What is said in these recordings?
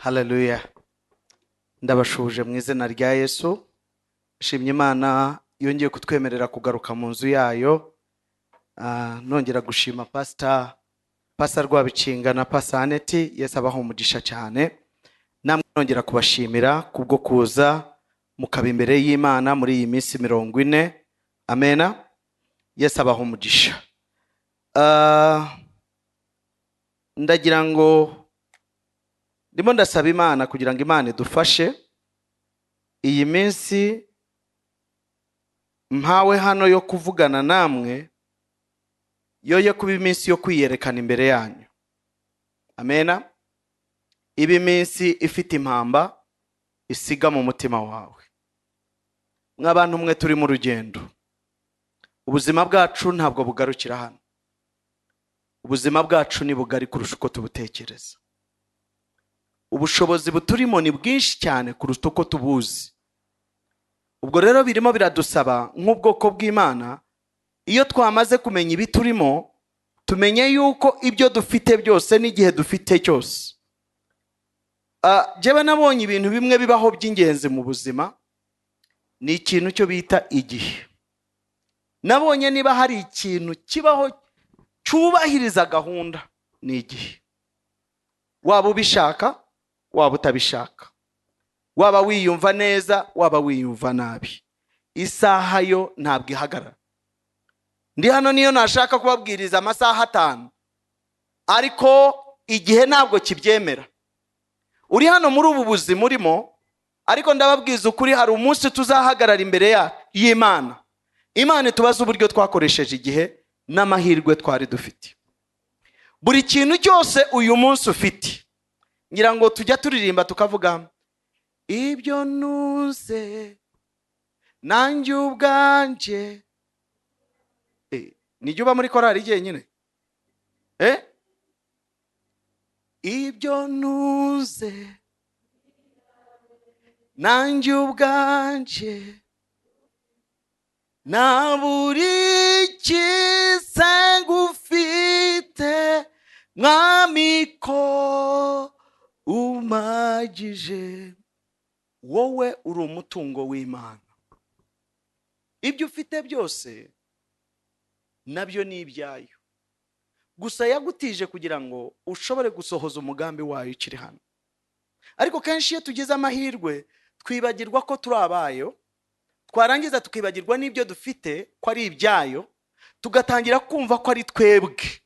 Hallelujah. Ndabashuje mu izina rya Yesu. Shimye Imana yongeye kutwemerera kugaruka mu nzu yayo. Nongera gushima Pastor Rwabicinga na Pastor Aneti. Yesu abaho umugisha cyane. Namwe nongera kubashimira kubwo kuza mukaba imbere y'Imana muri iyi minsi 40. Amena. Yesu abaho umugisha. Ndagira ngo ndimo ndasaba Imana kugira ngo Imana idufashe iyi minsi mpawe hano yo kuvugana namwe yoye kuba iminsi yo kwiyerekana imbere yanyu. Amena. Ibi minsi ifite impamba isiga mu mutima wawe. Mw'abantu mwe turi mu rugendo. Ubuzima bwacu ntabwo bugarukira hano. Ubuzima bwacu ni bugari kurusha uko tubutekereza. Ubushobozi buturimo ni bwinshi cyane kuruta uko tubuzi. Ubwo rero birimo biradusaba nk'ubwoko bw'Imana, iyo twamaze kumenya ibiturimo, tumenye yuko ibyo dufite byose n'igihe dufite cyose. Jyewe nabonye ibintu bimwe bibaho by'ingenzi mu buzima, ni ikintu cyo bita igihe. Nabonye niba hari ikintu kibaho cyubahiriza gahunda, ni igihe. Waba ubishaka, waba utabishaka, waba wiyumva neza, waba wiyumva nabi, isaha yo ntabwo ihagarara. Ndi hano niyo nashaka kubabwiriza amasaha 5, ariko igihe ntabwo kibyemera. Uri hano muri ubu buzima urimo, ariko ndababwiza ukuri hari umunsi tuzahagarara imbere y'Imana. Imana itubaza uburyo twakoresheje igihe n'amahirwe twari dufite. Buri kintu cyose uyu munsi ufite, ngira ngo tujya turirimba tukavuga ibyo nuze nanjye ubwanje. Nijye uba muri korali igihe nyine. Ibyo nuze nanjye ubwanje na buri kise ngufite mwamiko umagije. Wowe uri umutungo w'Imana. Ibyo ufite byose nabyo ni ibyayo. Gusa yagutije kugira ngo ushobore gusohoza umugambi wayo ukiri hano. Ariko kenshi iyo tugize amahirwe twibagirwa ko turi abayo, twarangiza tukibagirwa n'ibyo dufite ko ari ibyayo, tugatangira kumva ko ari twebwe.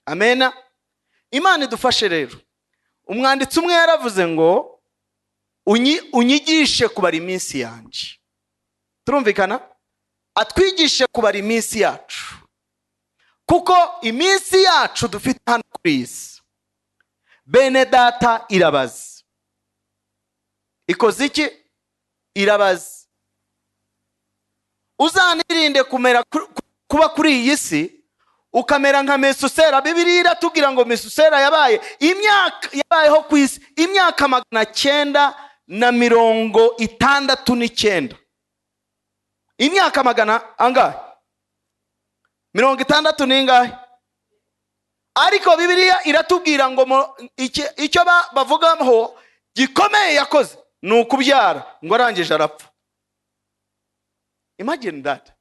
Amena. Imana idufashe rero. Umwanditsi umwe yaravuze ngo unyigishe kubara iminsi yanjye. Turumvikana? Atwigishe kubara iminsi yacu, kuko iminsi yacu dufite hano kuri isi, bene data, irabaza. Ikoze iki? Irabaza. Uzanirinde kuba kuri iyi si ukamera nka Mesusera. Bibiliya iratubwira ngo Mesusera yabayeho ku isi imyaka 969. Imyaka magana angahe? 60 n'ingahe? Ariko Bibiliya iratubwira ngo icyo bavugaho gikomeye yakoze ni ukubyara, ngo arangije arapfa. Imagine that.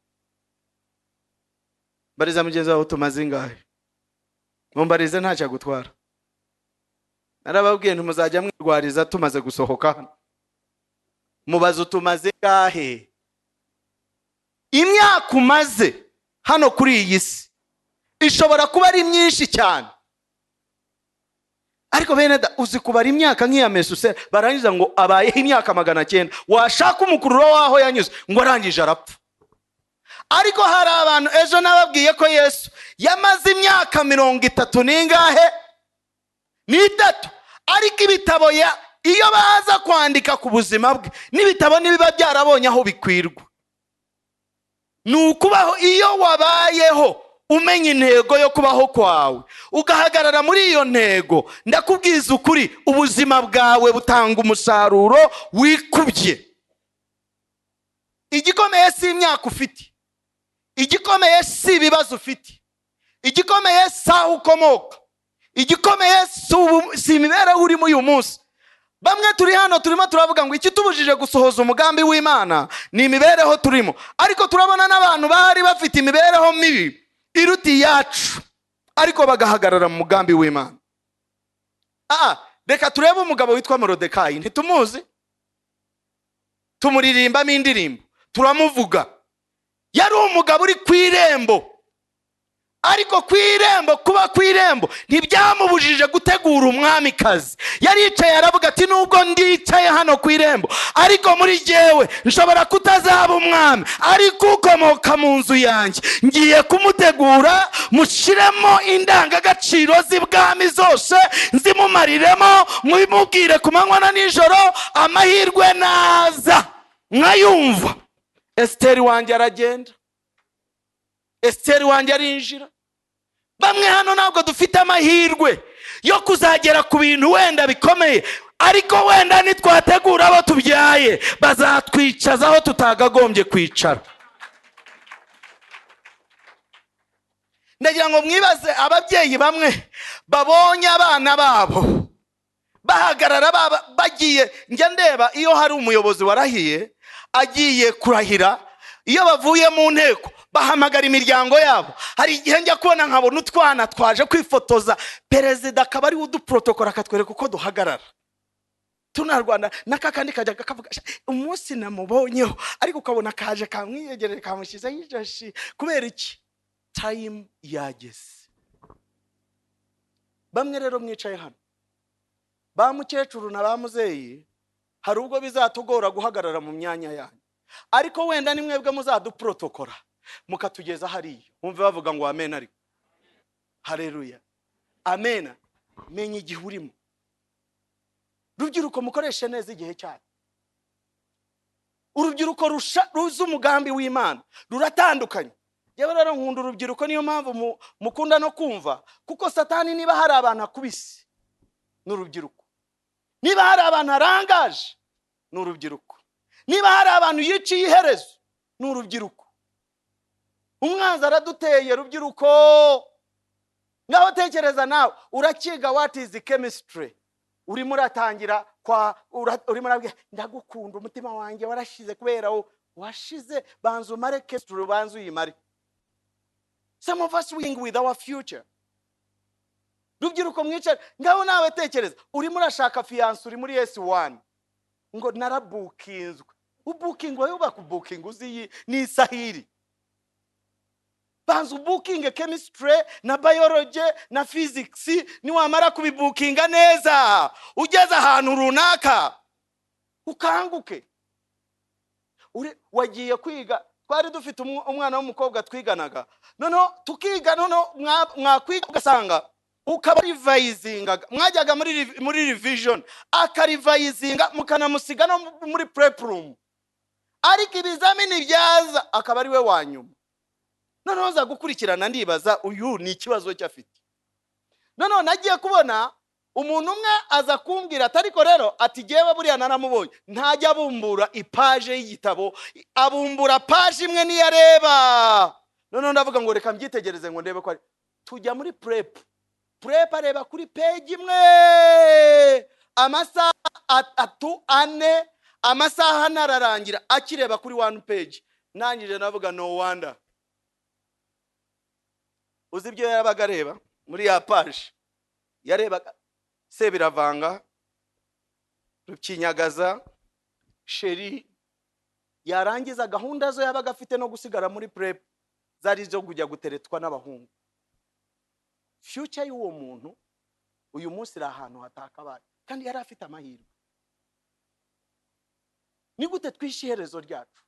Bariza mugenzi wawe tumaze ingahe? Mumbarize ntacyo gutwara. Narababwiye ntumuzajya mwirwariza tumaze gusohoka hano. Mubaze utumaze gahe? Imyaka umaze hano kuri iyi si ishobora kuba ari myinshi cyane. Ariko bene da, uzi kubara imyaka nk'iya Mesusera, barangiza ngo abayeho imyaka 900. Washaka umukururo waho yanyuze ngo arangije arapfa. Ariko hari abantu, ejo nababwiye ko Yesu yamaze imyaka 30 n'ingahe? N'itatu. Ariko ibitabo iyo baza kwandika ku buzima bwe, n'ibitabo nibiba byarabonye aho bikwirwa. Nukubaho iyo wabayeho umenya intego yo kubaho kwawe, ugahagarara muri iyo ntego, ndakubwiza ukuri ubuzima bwawe butanga umusaruro wikubye. Igikomeye si imyaka ufite, igikomeye si ibibazo ufite, igikomeye si aho ukomoka, igikomeye si imibereho urimo uyu munsi, bamwe turi hano turimo turavuga ngo iki tubujije gusohoza umugambi w'Imana ni imibereho turimo, ariko turabona n'abantu bari bafite imibereho mibi iruti yacu ariko bagahagarara mu mugambi w'Imana. Reka turebe umugabo witwa Morodekayi, ntitumuzi? Tumuririmbamo indirimbo, turamuvuga. Yari umugabo uri ku irembo, ariko ku irembo, kuba ku irembo ntibyamubujije gutegura umwamikazi. Yari yicaye aravuga ati nubwo ndicaye hano ku irembo, ariko muri jyewe nshobora kutazaba umwami, ariko ukomoka mu nzu yanjye ngiye kumutegura, mushiremo indangagaciro z'ibwami zose, nzimumariremo, mubimubwire ku manywa na nijoro, amahirwe naza nkayumva. Esiteri wanjye aragenda, Esiteri wanjye arinjira. Bamwe hano ntabwo dufite amahirwe yo kuzagera ku bintu wenda bikomeye, ariko wenda nitwategura abo tubyaye bazatwicaza aho tutagagombye kwicara. Ndagira ngo mwibaze ababyeyi bamwe babonye abana babo bahagarara bagiye, njya ndeba iyo hari umuyobozi warahiye agiye kurahira, iyo bavuye mu nteko bahamagara imiryango yabo. Hari igihe njya kubona nkabona utwana twaje kwifotoza, perezida akaba ari uduprotokora akatwereka uko duhagarara. Tunarwanda nakakandi kajya kavuga umunsi namubonyeho, ariko ukabona kaje kamwiyegereye kamushyizeho ijoshi. Kubera iki? Time yageze. Bamwe rero mwicaye hano, ba mukecuru na ba muzeyi, hari ubwo bizatugora guhagarara mu myanya yanyu, ariko wenda ni mwebwe muzaduprotokora mukatugeza hariya. Umve bavuga ngo amen. Ariko haleluya, amen. Menye igihe urimo. Rubyiruko mukoreshe neza igihe cyane. Urubyiruko ruzi umugambi w'Imana ruratandukanye. Yewe rero nkunda urubyiruko, niyo mpamvu mukunda no kumva, kuko Satani niba hari abantu akubise n'urubyiruko, niba hari abantu arangaje n'urubyiruko, niba hari abantu yiciye iherezo n'urubyiruko. Umwanzi araduteye rubyiruko. Ngaho tekereza nawe, urakiga what is chemistry, urimo uratangira urimo urabwira ndagukunda umutima wanjye warashize, kubera washize banza umare chemistry, banza uyimare. Some of us wing with our future. Rubyiruko mwicara, ngaho nawe tekereza, urimo urashaka fiance, uri muri S1 ngo narabukinzwe. Ubukingwa yo bakubukinga uzi ni sahiri. Banza ubukinge chemistry na biology na physics, ni wamara kubibukinga neza, ugeze ahantu runaka ukanguke. Wagiye kwiga, twari dufite umwana w'umukobwa twiganaga, noneho tukiga, noneho mwakwiga ugasanga ukaba revisinga, mwajyaga muri revision akarivisinga, mukanamusiga no muri prep room, ariko ibizamini byaza akaba ari we wanyuma. Noneho za gukurikirana, ndibaza uyu ni ikibazo cyafite. Noneho nagiye kubona umuntu umwe aza kumbwira ati ariko rero ati jewe buriya naramubonye ntajya bumbura ipaje y'igitabo, abumbura page imwe niyo areba. Noneho ndavuga ngo reka mbyitegereze ngo ndebe ko ari. Tujya muri prep areba kuri page imwe, amasaha ane, amasaha nararangira akireba kuri one page. Nangije navuga no wonder. Uzi ibyo yabaga areba muri ya page? Yarebaga Sebiravanga, Rukinyagaza, Sheri, yarangiza gahunda zo yabaga afite no gusigara muri prep zari zo kujya guteretwa n'abahungu. Future y'uwo muntu uyu munsi iri ahantu hatakabaye, kandi yari afite amahirwe. Ni gute twishiherezo ryacu?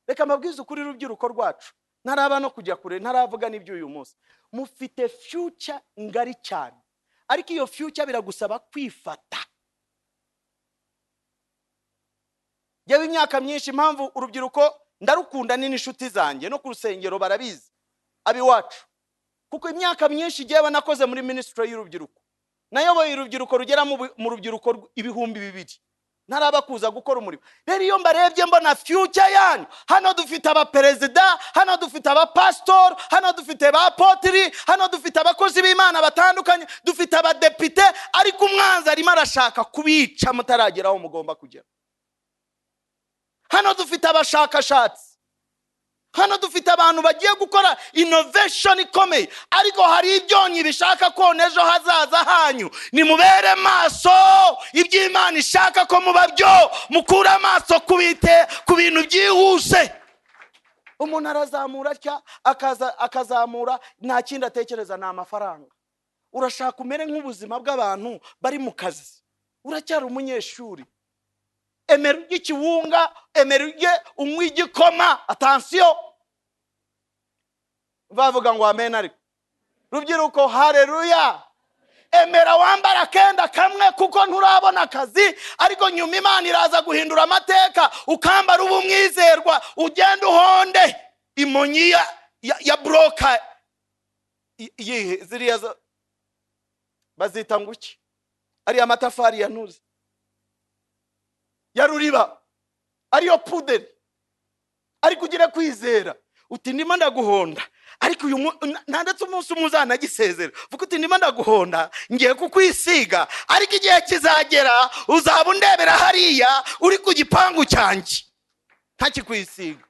Reka mabwiza ukuri rubyiruko rwacu, ntaraba no kujya kure, ntaravuga n'ibyo uyu munsi. Mufite future ngari cyane, ariko iyo future biragusaba kwifata. Yewe imyaka myinshi, impamvu urubyiruko ndarukunda ni inshuti zanjye no ku rusengero barabizi abiwacu, kuko imyaka myinshi jewe nakoze muri ministry y'urubyiruko, nayoboye urubyiruko rugera mu rubyiruko 2,000. ntaraba kuza gukora umurimo. Rero iyo mbarebye mbona future yanyu, hano dufite abaperezida, hano dufite abapastor, hano dufite abapotiri, hano dufite abakozi b'Imana batandukanye, dufite abadepite, ariko umwanzi arimo arashaka kubica mutarageraho mugomba kugera. Hano dufite abashakashatsi, hano dufite abantu bagiye gukora innovation ikomeye, ariko hari ibyonyi bishaka ko ejo hazaza hanyu nimubere maso iby'Imana ishaka ko muba byo, mukura amaso ku bintu byihuse. Umuntu arazamura atya akazamura, nta kindi atekereza ni amafaranga. Urashaka umere nk'ubuzima bw'abantu bari mu kazi, uracyari umunyeshuri. Emera urye ikiwunga, emera urye unywe igikoma. Attention, bavuga ngo amen. Ariko rubyiruko, haleluya. Emera wambara kenda kamwe kuko nturabona akazi, ariko nyuma Imana iraza guhindura amateka, ukambara ubumwizerwa, ugenda uhonde imonyi ya broka ziriya bazita nguki, ari amatafari yanuze ya ruriba, ariyo puderi, ariko ugire kwizera uti ndimo ndaguhonda, ariko ndetse umunsi umuzana gisezera vuga uti ndimo ndaguhonda, ngiye kukwisiga, ariko igihe kizagera uzaba undebera hariya uri ku gipangu cyanjye ntakikwisiga,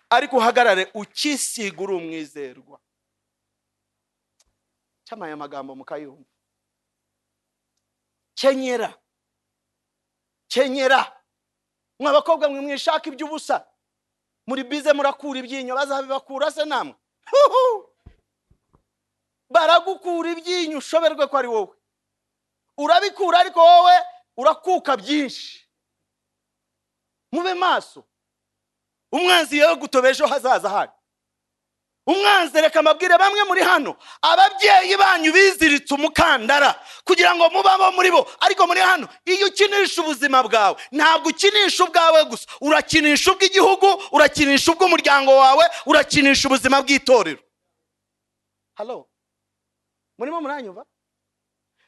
ariko uhagarare ukisiga uri umwizerwa. Cyamaye amagambo mukayumva. Kenyera mwa bakobwa mwe mwishaka iby'ubusa, muri bize murakura ibyinyo, bazabibakura se namwe? Baragukura ibyinyo ushoberwe ko ari wowe urabikura, ariko wowe urakuka byinshi. Mube maso, umwanzi yewe gutobejo hazaza hari. Umwanzi, reka mabwire bamwe muri hano, ababyeyi banyu biziritse umukandara kugira ngo mubamo muri bo, ariko muri hano iyo ukinisha ubuzima bwawe, ntabwo ukinisha ubwawe gusa, urakinisha ubw'igihugu, urakinisha ubw'umuryango wawe, urakinisha ubuzima bw'itorero. Halo, murimo muranyumva?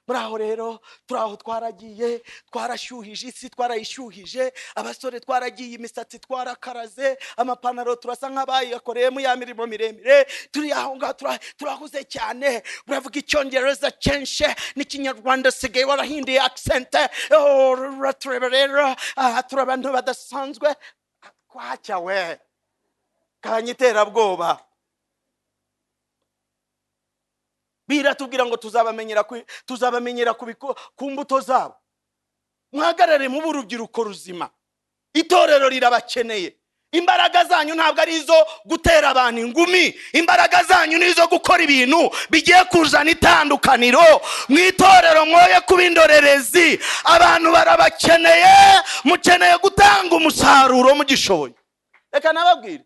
Muraho rero, turaho twaragiye, twarashyuhije isi, twarayishyuhije, abasore twaragiye imisatsi twarakaraze, amapantaro turasa nk'abayakoreyemo ya mirimo miremire, turi aho ngaho turahuze cyane, buravuga icyongereza cyenshe n'ikinyarwanda sigaye warahinduye accent. Tureba rero, turi abantu badasanzwe. Kwacya we, kanyiterabwoba. Biratubwira ngo tuzabamenyera ku mbuto zabo. Muhagarare mu urubyiruko ruzima, itorero rirabakeneye. Imbaraga zanyu ntabwo ari izo gutera abantu ingumi, imbaraga zanyu ni izo gukora ibintu bigiye kuzana itandukaniro mu itorero. Mwoye kuba indorerezi, abantu barabakeneye, mukeneye gutanga umusaruro mugishoboye. Reka nababwire,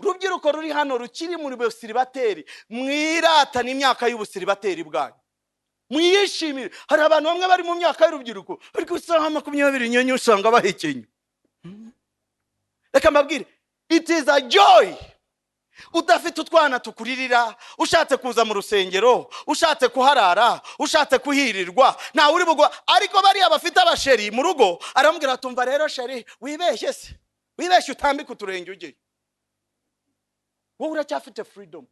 urubyiruko ruri hano rukiri muri busiribateri, mwirata n'imyaka y'ubusiribateri bwanyu, mwiyishimire. Hari abantu bamwe bari mu myaka y'urubyiruko ariko usanga 20 nyenye usanga bahekenye. Reka mbabwire, it is a joy. Udafite utwana tukuririra, ushatse kuza mu rusengero, ushatse kuharara, ushatse kuhirirwa, nta uri bugwa. Ariko bari abafite abasheri mu rugo, arambwira atumva rero sheri, wibeshye se, wibeshye utambika uturenge ujye. Wowe uracyafite freedom.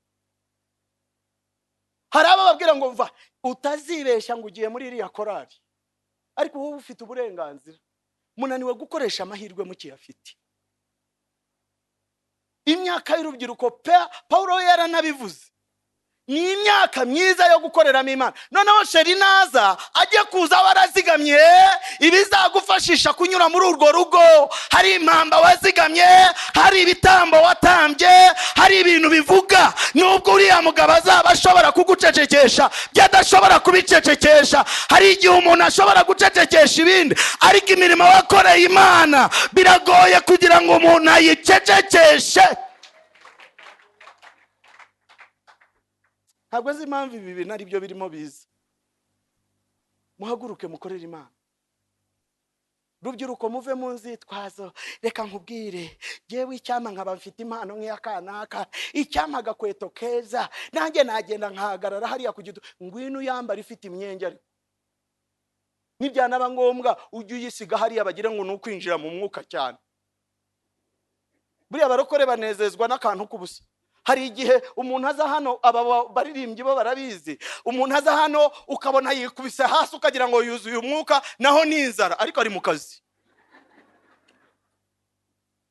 Hari ababwira ngo mva utazibeshya ngo ugiye muri iriya korari, ariko wowe ufite uburenganzira. Munaniwe gukoresha amahirwe mukiyafite. Imyaka y'urubyiruko Paulo yaranabivuze, ni imyaka myiza yo gukoreramo Imana. Noneho sheri naza ajye kuza warazigamye ibizagufashisha kunyura muri urwo rugo. Hari impamba wazigamye, hari ibitambo watambye, hari ibintu bivuga. Nubwo uriya mugabo azaba ashobora kugucecekesha, byadashobora kubicecekesha. Hari igihe umuntu ashobora gucecekesha ibindi, ariko imirimo wakoreye Imana biragoye kugira ngo umuntu ayicecekeshe. Ntabwo nzi impamvu ibi bintu ari byo birimo biza. Muhaguruke mukorere Imana. Rubyiruko muve mu nzitwazo. Reka nkubwire, yewe icyama nkaba mfite impano nk'iyakanaka, icyama agakweto keza, nanjye nagenda nkahagarara hariya ku gito, ngwino yambara ifite imyenge. nibyanaba ngombwa ujye uyisiga hariya bagira ngo ni ukwinjira mu mwuka cyane. Buriya barokore banezezwa n'akantu k'ubusa. Hari igihe umuntu aza hano, aba baririmbyi bo barabizi, umuntu aza hano ukabona yikubise hasi ukagira ngo yuzuye umwuka, naho ni inzara, ariko ari mu kazi.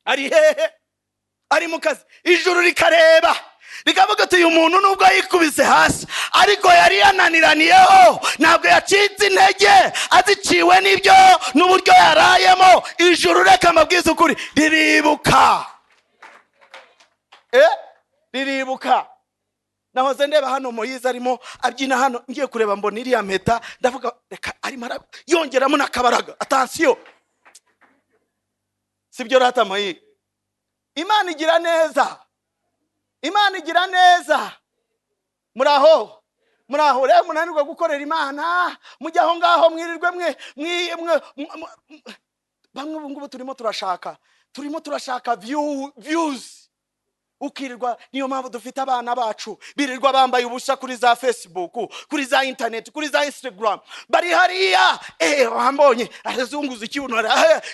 Ari hehe? Ari mu kazi. Ijuru rikareba rikavuga ati uyu muntu nubwo yikubise hasi ariko yari yananiraniyeho, ntabwo yacitse intege, aziciwe n'ibyo n'uburyo yarayemo. Ijuru reka amabwiza ukuri riribuka. Riribuka. Nahoze ndeba hano Moyize arimo abyina hano, ngiye kureba mbona iriya mpeta, ndavuga reka arimo yongeramo n'akabaraga. Attention, sibyo rata Moyize. Imana igira neza. Imana igira neza. Muraho rero munanirwa gukorera Imana, mujya aho ngaho mwirirwe mwe bamwe ubungubu turimo turashaka views. Ukirirwa, niyo mpamvu dufite abana bacu birirwa bambaye ubusa kuri za Facebook, kuri za internet, kuri za Instagram, bari hariya wambonye azunguza ikibuno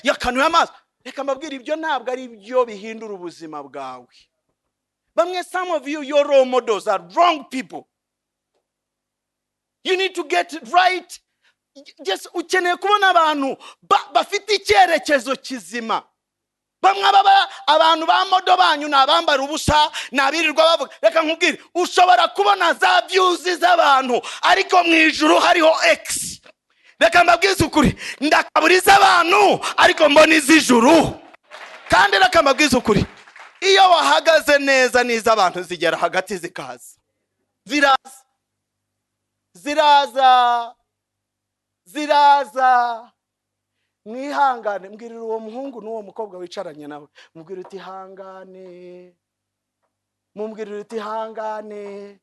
yakanuye amaso. Reka mbabwira, ibyo ntabwo ari byo bihindura ubuzima bwawe. Bamwe, some of you, your role models are wrong people. You need to get it right. Just ukeneye kubona abantu bafite icyerekezo kizima. Bamwe abantu ba modo banyu nabambara ubusa, nabirirwa bavuga. Reka nkubwire, ushobora kubona za views z'abantu ariko mu ijuru hariho X. Reka mbabwize ukuri, ndakaburiza abantu ariko mbona iz'ijuru. Kandi reka mbabwize ukuri, iyo wahagaze neza niza abantu zigera hagati zikaza. Ziraza. Mwihangane, mbwirira uwo muhungu n'uwo mukobwa wicaranye nawe, mubwira uti hangane. Mumbwirira uti hangane.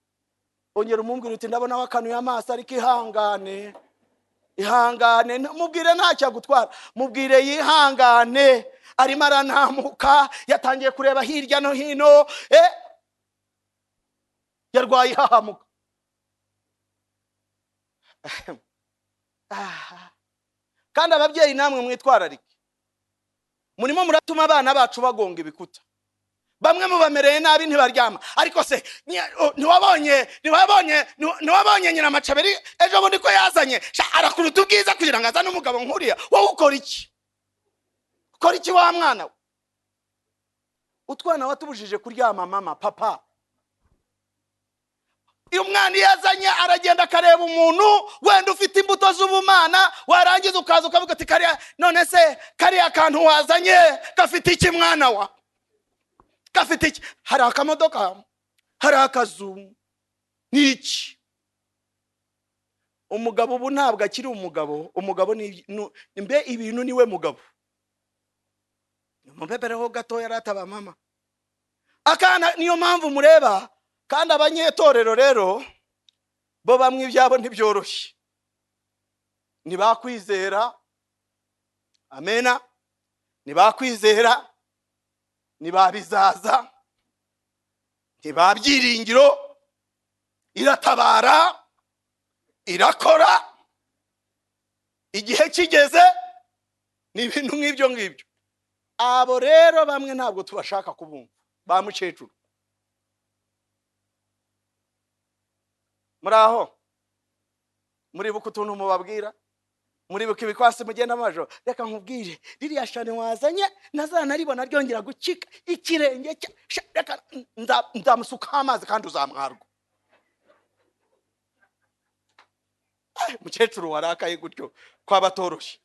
Ongera umumbwira uti ndabona wakanuye amaso ariko ihangane. Ihangane. Mubwire ntacyo gutwara, mubwire yihangane. Arimo arantamuka, yatangiye kureba hirya no hino, yarwaye ihahamuka. Kandi ababyeyi namwe mwitwararike. Murimo muratuma abana bacu bagonga ibikuta. Bamwe mubamereye nabi ntibaryama. Ariko se ntiwabonye nyina Macaberi ejo bundi ko yazanye arakuruta ubwiza kugira ngo azane umugabo nkuriya. Wowe ukora iki? Ukora iki wa mwana we? Utwana watubujije kuryama mama papa. Iyo umwana yazanye aragenda akareba umuntu wenda ufite imbuto z'ubumana, warangiza ukaza ukavuga ati kariya, none se kariya kantu wazanye gafite iki mwana wa? Gafite iki? Hari akamodoka, hari akazu, niki? Umugabo ubu ntabwo akiri umugabo. Umugabo ni mbe ibintu niwe mugabo. Mubebereho gato yarataba mama. Akana niyo mpamvu mureba. Kandi abanyetorero rero bo bamwe ibyabo ntibyoroshye. Nibakwizera. Amena. Nibakwizera. Nibabizaza. Nibabyiringiro. Iratabara. Irakora. Igihe kigeze ni ibintu nk'ibyo ngibyo. Abo rero bamwe ntabwo tubashaka kubumva. Ba mukecuru. Muraho. Muribuka utuntu mubabwira. Muribuka ibikwasi mugenda amajoro. Reka nkubwire, ririya shane wazanye nazanaribona ryongera gucika ikirenge. Reka nzamusuka amazi kandi uzamwarwa. Mukecuru warakaye gutyo kwabatoroshye.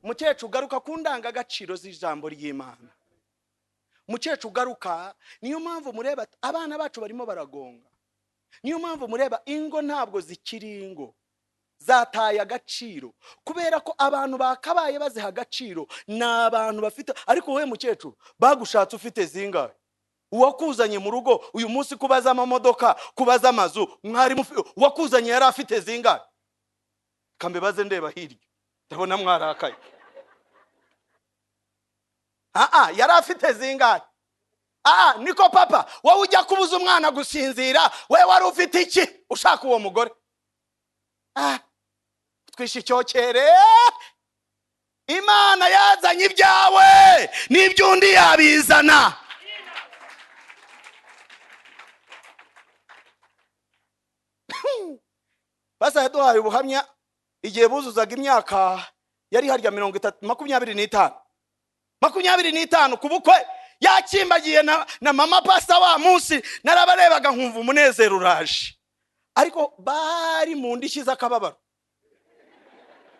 Mukecuru garuka kundanga agaciro z'ijambo ry'Imana. Mukecuru garuka, niyo mpamvu mureba abana bacu barimo baragonga. Niyo mpamvu mureba ingo ntabwo zikiri ingo, zataye agaciro kubera ko abantu bakabaye baziha agaciro n'abantu bafite. Ariko wowe mukecuru bagushatse ufite zingahe? Uwakuzanye mu rugo uyu munsi kubaza amamodoka, kubaza amazu, mwari uwakuzanye yari afite zingahe? Kambe baze ndeba hirya ndabona mwarakaye. Yari afite zingahe? Niko papa, wowe ujya kubuza umwana gusinzira, we wari ufite iki ushaka uwo mugore? twishe icyokere. Imana yazanye ibyawe n'ibyundi yabizana. Basa yaduhaye ubuhamya igihe buzuzaga imyaka yari harya 25 kubukwe, yakimbagiye na mama pasta wa munsi, narabarebaga nkumva umunezero uraje, ariko bari mu ndishyi z'akababaro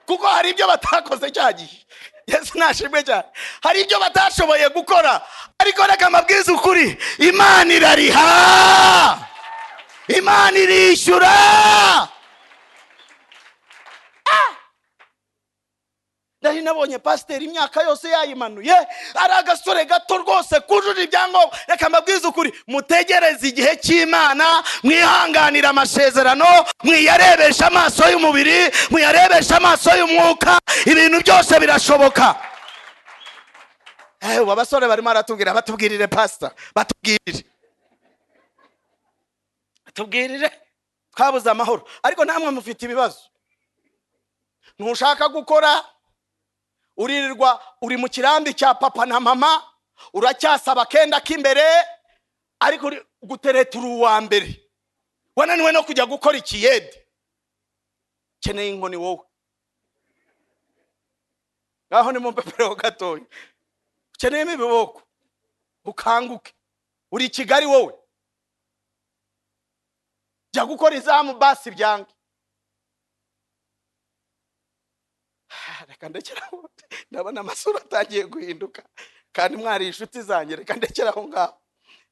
kuko hari ibyo batakoze cyagiye. Yesu nashimwe cyane. Hari ibyo batashoboye gukora, ariko reka mabwiza ukuri, Imana irariha, Imana irishyura. Ndari nabonye pasiteri imyaka yose yayimanuye, ari agasore gato rwose kujuje ibyangombwa. Reka mbabwize ukuri, mutegereze igihe cy'Imana, mwihanganira amasezerano, mwiyarebesha amaso y'umubiri, mwiyarebesha amaso y'umwuka, ibintu byose birashoboka. Abasore barimo aratubwira, batubwirire pastor, batubwirire twabuze amahoro. Ariko namwe mufite ibibazo, ntushaka gukora, uririrwa uri mu kirambi cya papa na mama, uracyasaba kenda k'imbere, ariko gutereta uwa mbere, wananiwe no kujya gukora ikiyede, keneye inkoni wowe. Ngaho ni mu mpepero gatoya, keneye ibiboko ukanguke, uri Kigali wowe, jya gukora izamu basi byange. Reka ndekeraho, ndabona amasura atagiye guhinduka kandi mwari inshuti zanjye. Reka ndekeraho ngaho.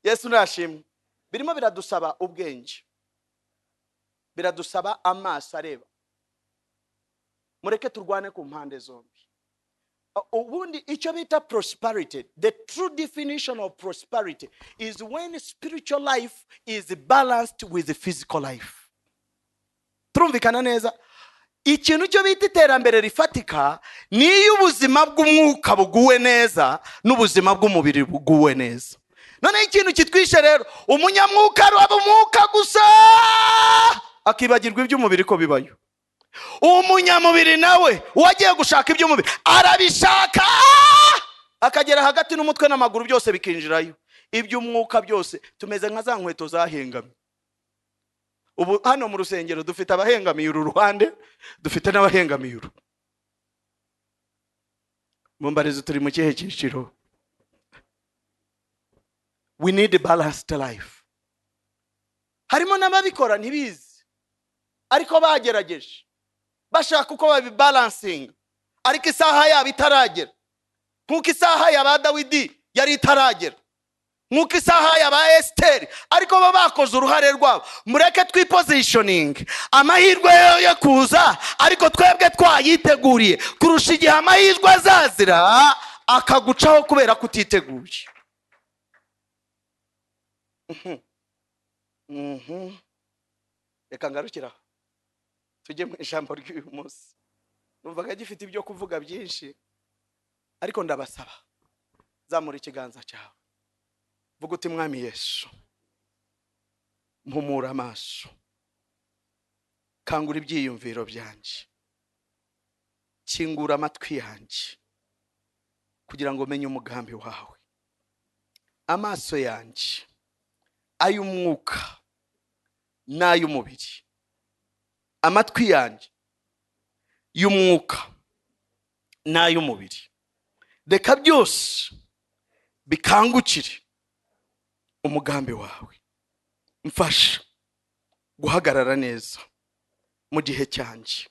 Yesu nashimwe. Birimo biradusaba ubwenge, biradusaba amaso areba. Mureke turwane ku mpande zombi. Ubundi icyo bita prosperity, the true definition of prosperity is when spiritual life is balanced with the physical life. Turumvikana neza? Ikintu cyo bita iterambere rifatika ni ubuzima bw'umwuka buguwe neza n'ubuzima bw'umubiri buguwe neza. None ikintu kitwishe rero, umunyamwuka araba umwuka gusa akibagirwa iby'umubiri ko bibayo. Umunyamubiri nawe wagiye gushaka iby'umubiri arabishaka, akagera hagati n'umutwe n'amaguru byose bikinjirayo. Iby'umwuka byose tumeze nka za nkweto zahengamye. Ubu hano mu rusengero dufite abahengamiye uru ruhande, dufite n'abahengamiye uru. Mumbarizo turi mu kihe cyiciro? We need a balanced life. Harimo n'ababikora ntibizi, ariko bagerageje, bashaka uko babibalancing, ariko isaha yabo itaragera. Nkuko isaha ya ba Dawidi yari itaragera, nkuko isaha ya ba Esther, ariko bakoze uruhare rwabo. Mureke twipositioning, amahirwe yo kuza ariko twebwe twayiteguriye kurusha igihe amahirwe azazira akagucaho kubera kutiteguye. Reka ngarukira tujye mu ijambo ry'uyu munsi. Numvaga gifite ibyo kuvuga byinshi, ariko ndabasaba zamura ikiganza cyawe, vuga uti Mwami Yesu, mpumura amaso, kangura ibyiyumviro byanjye, kingura amatwi yanjye kugira ngo menye umugambi wawe. Amaso yanjye ay'umwuka n'ay'umubiri, amatwi yanjye y'umwuka n'ay'umubiri, reka byose bikangukire umugambi wawe. Mfasha guhagarara neza mu gihe cyanjye,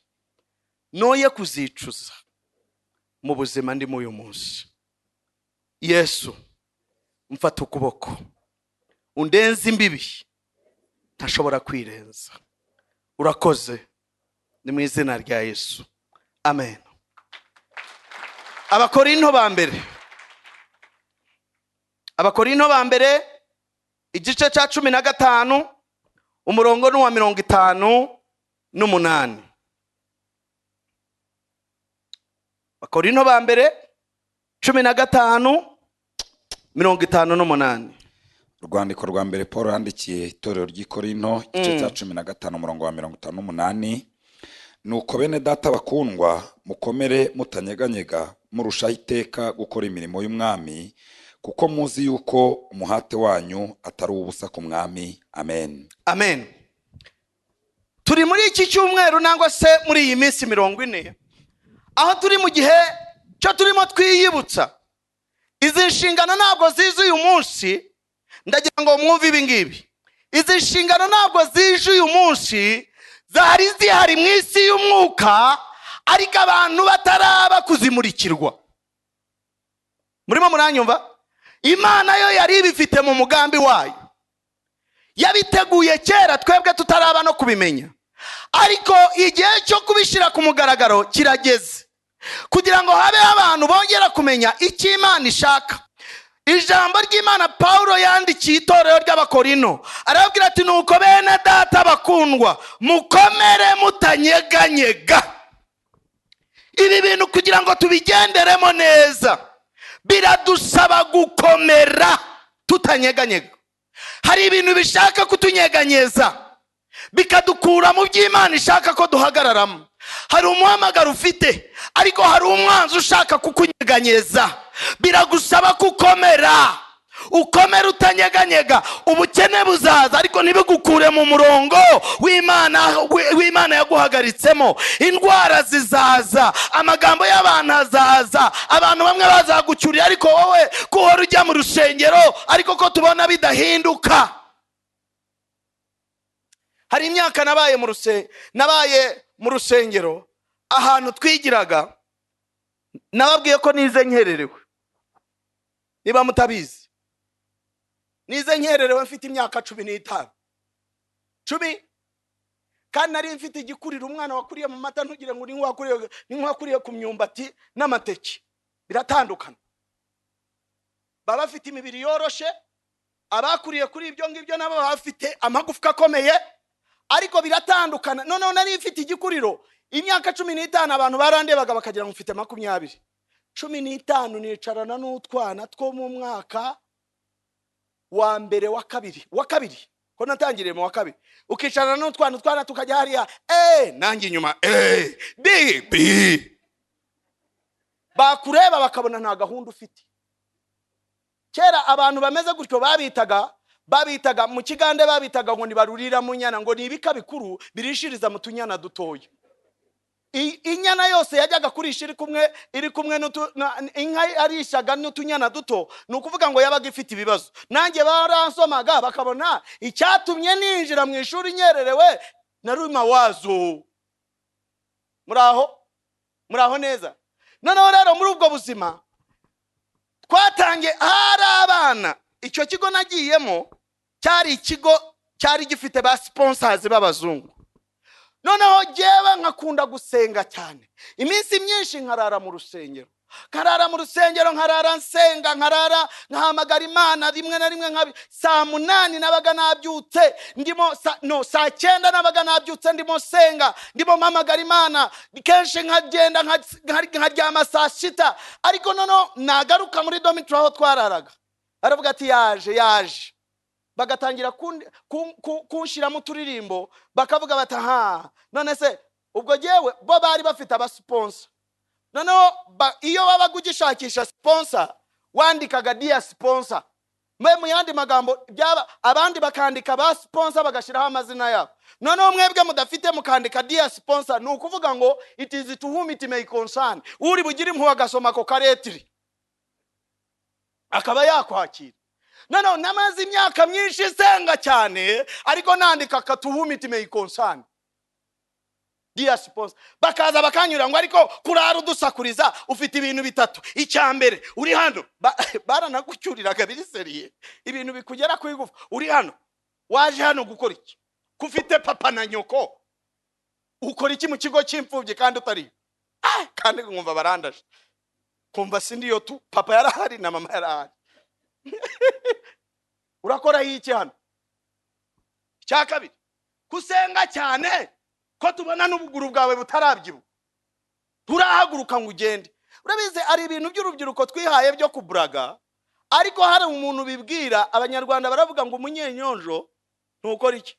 noye kuzicuza mu buzima ndimo uyu munsi. Yesu, mfata ukuboko undenze imbibi ntashobora kwirenza. Urakoze, ni mu izina rya Yesu, amen. Abakorinto ba mbere igice cya 15 umurongo n'uwa 58. Abakorinto ba mbere 15:58. Urwandiko rwa mbere Paul yandikiye itorero ry'Ikorinto, igice cya 15 umurongo wa 58. nuko bene data bakundwa, mukomere mutanyeganyega, murushaho iteka gukora imirimo y'umwami, kuko muzi yuko umuhate wanyu atari ubusa ku mwami. Amen. Amen. Turi muri iki cyumweru nangwa se muri iyi minsi 40, aho turi mu gihe cyo turimo twiyibutsa izi nshingano ntabwo zize uyu munsi. Ndagira ngo mwumve ibi ngibi, izi nshingano ntabwo zije uyu munsi, zari zihari mu isi y'umwuka, ariko abantu bataraba kuzimurikirwa. Murimo muranyumva? Imana yo yari ibifite mu mugambi wayo, yabiteguye kera twebwe tutaraba no kubimenya, ariko igihe cyo kubishyira ku mugaragaro kirageze, kugira ngo habe abantu bongera kumenya icyo Imana ishaka. Ijambo ry'Imana Paulo yandikiye itorero ry'Abakorino, arababwira ati nuko bene data bakundwa, mukomere mutanyeganyega. Ibi bintu kugira ngo tubigenderemo neza biradusaba gukomera tutanyeganyega. Hari ibintu bishaka kutunyeganyeza bikadukura mu by'Imana ishaka ko duhagararamo. Hari umuhamagaro ufite, ariko hari umwanzi ushaka kukunyeganyeza. Biragusaba gukomera, ukomera utanyeganyega. Ubukene buzaza, ariko ntibigukure mu murongo w'Imana yaguhagaritsemo. Indwara zizaza, amagambo y'abantu azaza, abantu bamwe bazagucyurira, ariko wowe kuhora ujya mu rusengero ariko ko tubona bidahinduka. Hari imyaka nabaye mu rusengero ahantu twigiraga, nababwiye ko nize nkererewe. Niba mutabizi, nize nkererewe mfite imyaka 15. Kandi nari mfite igikuriro, umwana wakuriye mu mata ntugire ngo ni nk'uwakuriye ku myumbati n'amateke. Biratandukana. Baba bafite imibiri yoroshe, abakuriye kuri ibyo ngibyo nabo bafite amagufwa akomeye, ariko biratandukana. Noneho nari mfite igikuriro imyaka 15, abantu barandebaga bakagira ngo mfite 20. 15 nicarana n'utwana two mu mwaka wa mbere wa kabiri, ko natangiriye mu wa kabiri. Ukicarana n'utwana tukajya hariya nanjye inyuma bibi, bakureba bakabona nta gahunda ufite. Kera abantu bameze gutyo babitaga mu kigande, babitaga ngo nibarurira mu nyana, ngo nibika bikuru birishiriza mu tunyana dutoya. Inyana yose yajyaga kurisha iri kumwe inka arishaga n'utunyana duto, nukuvuga ngo yabaga ifite ibibazo. Nanjye baransomaga bakabona icyatumye ninjira mu ishuri nyererewe naruma wazo. Muraho neza. Noneho rero muri ubwo buzima twatangiye, hari abana. Icyo kigo nagiyemo cyari ikigo cyari gifite ba sponsors b'abazungu. Noneho jewe nkakunda gusenga cyane, iminsi myinshi nkarara mu rusengero, nkarara nsenga, nkahamagara Imana. Rimwe na rimwe saa 8 nabaga nabyutse saa 9 nabaga nabyutse ndimo senga, ndimo mpamagara Imana. Kenshi nkagenda nkaryama saa 6, ariko noneho nagaruka muri dormitory aho twararaga, aravuga ati yaje. Bagatangira kunshira mu turirimbo, bakavuga bati none se ubwo jewe bo bari bafite aba sponsor. Noneho iyo wabaga ugishakisha sponsor wandikaga dear sponsor, mu yandi magambo abandi bakandika ba sponsor bagashiraho amazina yabo. Noneho mwebwe mudafite mukandika dear sponsor, nukuvuga ngo it is to whom it may concern. Uri bugire impuhwe agasoma ko karetiri akaba yakwakira. Noneho namaze imyaka myinshi senga cyane, ariko nandika to whom it may concern, dear sponsor. Bakaza bakanyura ngo ariko kurara udusakuriza ufite ibintu bitatu. Icyambere, uri hano baranagucyuriraga biriseriye, ibintu bikugera kwigufa. Uri hano, waje hano gukora iki? Kufite papa na nyoko, ukora iki mu kigo cy'imfubyi kandi utari? Kandi nkumva barandaje, kumva sindi yo tu, papa yarahari na mama yarahari. Urakora iki hano? Cyakabiri, kusenga cyane ko tubona n'ubuguru bwawe butarabyibu, turahaguruka ngo ugende. Urabize ari ibintu by'urubyiruko twihaye byo kuburaga, ariko hari umuntu bibwira. Abanyarwanda baravuga ngo umunyenyonjo ntukora iki?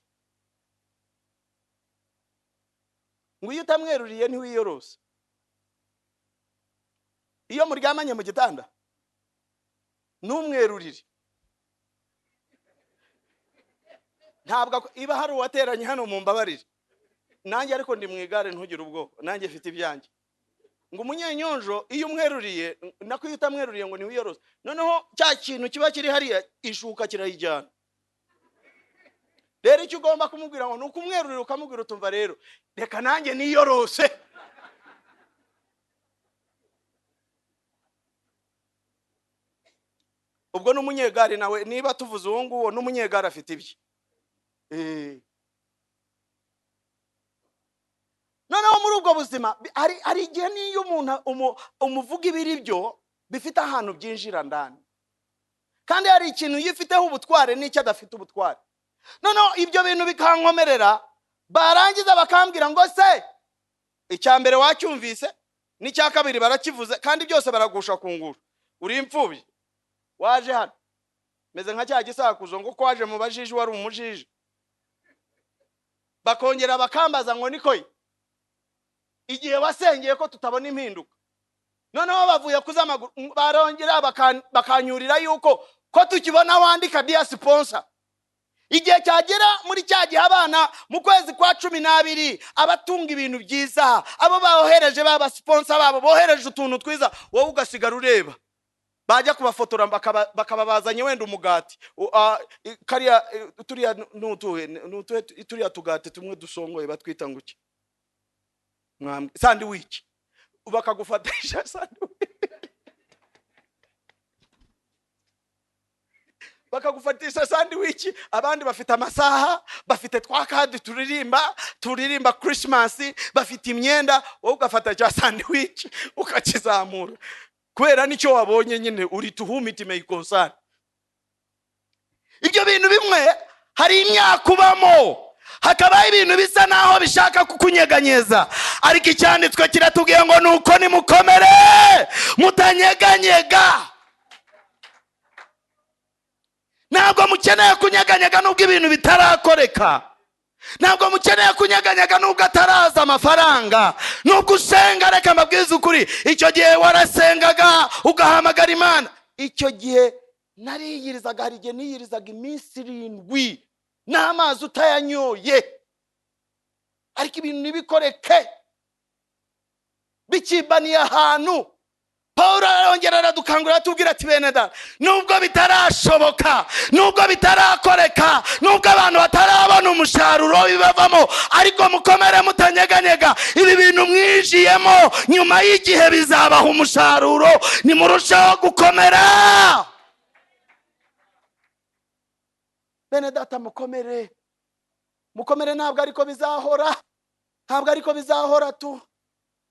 ngo iyo utamweruriye ntiwiyorose. Iyo muryamanye mu gitanda numwerurire. Ntabwo iba hari uwateranye hano mu mbabarire. Nanjye ariko ndi mu igare ntugire ubwoba, nanjye mfite ibyanjye. Ngo umunyenyonjo iyo umweruriye nako iyo utamweruriye ngo ntiwiyorose. Noneho cya kintu kiba kiri hariya ishuka kirayijyana. Rero icyo ugomba kumubwira ngo nuko umwerurire ukamubwira utumva rero reka nanjye niyorose. Ubwo n'umunyegari nawe niba tuvuze uwo nguwo n'umunyegari afite ibye. Noneho muri ubwo buzima hari igihe niyo umuntu umuvuga ibiri byo bifite ahantu byinjira ndani, kandi hari ikintu yifiteho ubutware n'icyo adafite ubutware. Noneho ibyo bintu bikankomerera, barangiza bakambwira ngo se icya mbere wacyumvise n'icya kabiri barakivuze kandi byose baragusha kungura, uri imfubyi waje hano meze nka cya gisakuzo ngo kwaje mu bajiji wari umujiji. Bakongera bakambaza ngo nikoye igihe wasengeye ko tutabona impinduka. Noneho bavuye kuzamaguru barongera bakanyurira yuko ko tukibona wandika dia sponsor. Igihe cyagera muri cya gihe abana mu kwezi kwa 12 abatunga ibintu byiza abo bahohereje baba sponsor babo bohereje utuntu twiza, wowe ugasigara ureba. Bajya kubafotora bakababazanye wenda umugati kariya turiya turiya tugate tumwe dusongoye batwita nguki sandwich, bakagufatisha sandwich bakagufatisha sandwich. Abandi bafite amasaha, bafite twakadi turirimba Christmas, bafite imyenda, wowe ugafata cya sandwich ukakizamura kubera nicyo wabonye nyine uri tuhumiti meikonsana. Ibyo bintu bimwe hari imyaka ubamo, hakaba ibintu bisa naho bishaka kukunyeganyeza, ariko icyanditswe kiratubwiye ngo nuko nimukomere mutanyeganyega. Ntabwo mukeneye kunyeganyega nubwo ibintu bitarakoreka. Ntabwo mukeneye kunyeganyega nubwo ataraza amafaranga. Nubwo usenga, reka mbabwize ukuri, icyo gihe warasengaga ugahamagara Imana. Icyo gihe nariyirizaga, hari igihe niyirizaga iminsi 7 n'amazi utayanyoye, ariko ibintu nibikoreke bikibaniye ahantu. Paulo arongera aradukangurira atubwira ati bene data, nubwo bitarashoboka, nubwo bitarakoreka, nubwo abantu batarabona umusaruro bibavamo, ariko mukomere mutanyeganyega. Ibi bintu mwijiyemo nyuma y'igihe bizabaha umusaruro, nimurushaho gukomera. Bene data mukomere, mukomere. Ntabwo ariko bizahora, ntabwo ariko bizahora tu,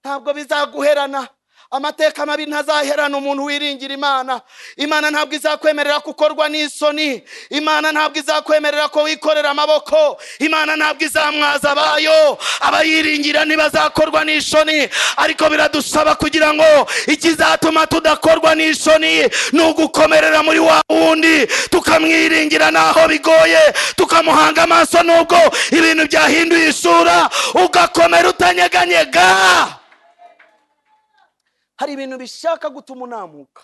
ntabwo bizaguherana. Amateka mabi ntazaherana umuntu wiringira Imana. Imana ntabwo izakwemerera kukorwa n'isoni. Imana ntabwo izakwemerera ko wikorera amaboko. Imana ntabwo izamwaza abayo. Abayiringira ntibazakorwa n'isoni, ariko biradusaba kugira ngo ikizatuma tudakorwa n'isoni nugukomerera muri wa wundi, tukamwiringira naho bigoye, tukamuhanga amaso nubwo ibintu byahinduye isura, ugakomera utanyeganyega. Hari ibintu bishaka gutuma unamuka.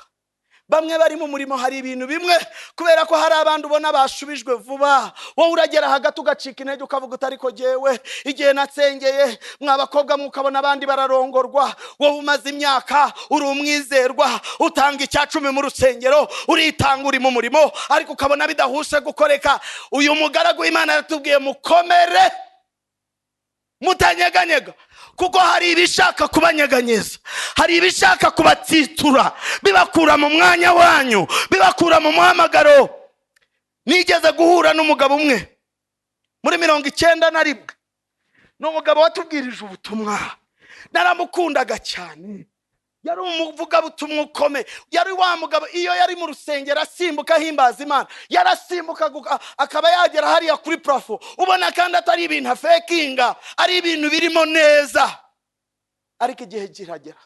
Bamwe bari mu murimo, hari ibintu bimwe kubera ko hari abantu ubona bashubijwe vuba, wowe uragera hagati ugacika intege ukavuga utari ko jewe igihe natsengeye mwabakobwa mukabona abandi bararongorwa, wowe umaze imyaka uri umwizerwa, utanga icya 10 mu rusengero, uritanga uri mu murimo, ariko ukabona bidahushe gukoreka. Uyu mugaragu w'Imana aratubwiye mukomere mutanyeganyega, kuko hari ibishaka kubanyeganyeza, hari ibishaka kubatsitura, bibakura mu mwanya wanyu, bibakura mu muhamagaro. Nigeze guhura n'umugabo umwe muri 91, n'umugabo watubwirije ubutumwa, naramukundaga cyane, yari umuvuga butumwa ukome. Yari wa mugabo iyo yari mu rusengero asimbuka himbaza Imana, yarasimbuka akaba yagera hariya kuri plafo, ubona kandi atari ibintu afekinga, ari ibintu birimo neza. Ariko igihe kiragera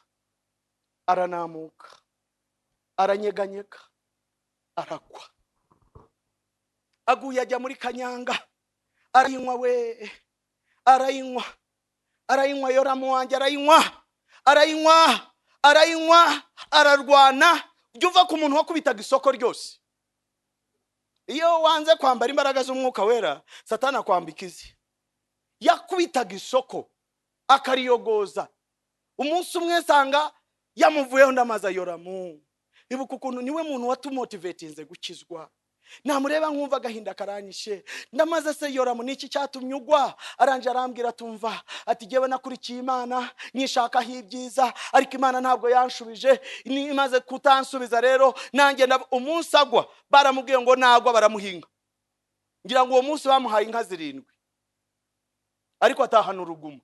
aranamuka, aranyeganyega, arakwa, aguye ajya muri kanyanga, arayinywa we, arayinywa, arayinywa, yoramu wanjye arayinywa, ararwana. Jya uva ku muntu wakubitaga isoko ryose. Iyo wanze kwambara imbaraga z'umwuka wera, Satani akwambika izi. Yakubitaga isoko akariyogoza. Umunsi umwe sanga yamuvuyeho ndamaza yoramu. Ibuka ukuntu niwe muntu watumotivatinze gukizwa. Namureba nkumva gahinda karanyishe. Ndamaze se yoramu niki cyatumye ugwa? Aranje arambwira tumva ati jewe nakurikiye Imana nyishaka hibyiza, ariko Imana ntabwo yanshubije. Ni imaze kutansubiza rero nanjye umunsi agwa baramubwiye ngo nagwa baramuhinga. Ngira ngo uwo munsi bamuhaye inka 7, ariko atahana urugumo.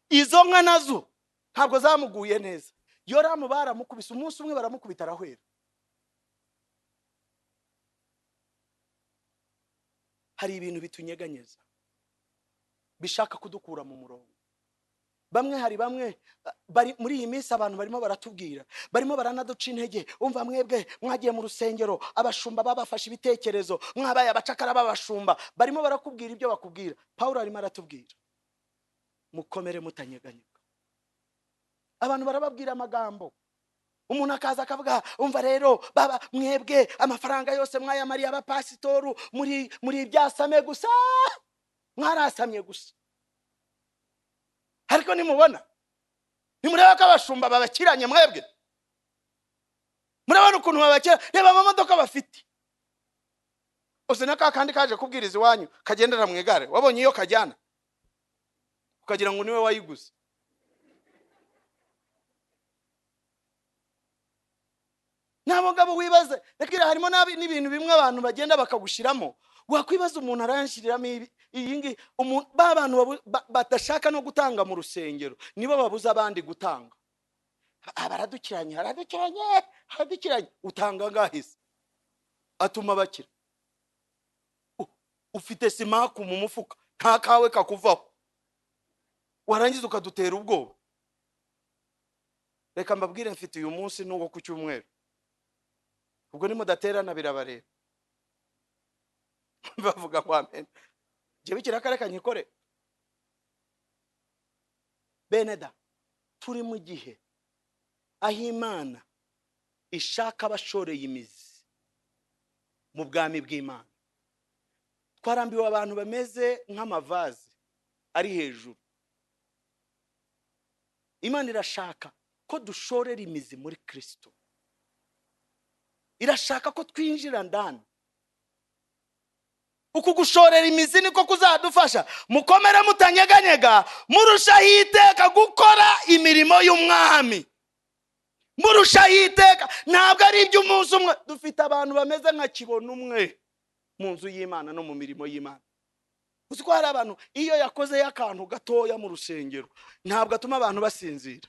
Izo nka nazo ntabwo zamuguye neza. Yoramu baramukubise, umunsi umwe baramukubita arahwera. Hari ibintu bitunyeganyeza bishaka kudukura mu murongo. Hari bamwe bari muri iyi minsi abantu barimo baratubwira, barimo baranaduca intege. Umva mwebwe mwagiye mu rusengero, abashumba babafashe ibitekerezo, mwabaye abacakara babashumba, barimo barakubwira ibyo bakubwira. Paulo arimo aratubwira mukomere mutanyeganyega. Abantu barababwira amagambo, umuntu akaza akavuga umva rero baba mwebwe amafaranga yose mwayamariye abapasitoru muri ibyasame gusa, mwarasamye gusa. Ariko nimubona, nimureba ko abashumba babakiranye mwebwe, murabona ukuntu babakira. Reba amamodoka bafite. Ose naka kandi kaje kubwiriza iwanyu kagendera mu igare, wabonye iyo kajyana ukagira ngo niwe wayiguze. Nabogabo wibaze, rekira harimo n'ibintu bimwe abantu bagenda bakagushiramo. Wakwibaza umuntu aranshyiriramo iyi umuntu babantu badashaka no gutanga mu rusengero nibo babuza abandi gutanga. Baradukiranye utanga ngahise atuma bakira. Ufite sima ku mu mufuka nta kawe kakuvaho, warangiza ukadutera ubwoba. Reka mbabwire mfite uyu munsi n'uwo ku cyumweru, ubwo ni mudaterana birabareba. Bavuga kwa amen. Je bikira kareka nyikore. Beneda turi mu gihe aho Imana ishaka abashoreye imizi mu bwami bw'Imana. Twarambiwe abantu bameze nk'amavazi ari hejuru. Imana irashaka ko dushorera imizi muri Kristo. Irashaka ko twinjira ndani. Uku gushorera imizi niko kuzadufasha mukomere mutanyeganyega, murusha hiteka gukora imirimo y'umwami. Murusha hiteka ntabwo ari iby'umunsi umwe. Dufite abantu bameze nka kibona umwe mu nzu y'Imana no mu mirimo y'Imana. Uziko hari abantu iyo yakoze y'akantu gatoya mu rusengero ntabwo atuma abantu basinzira.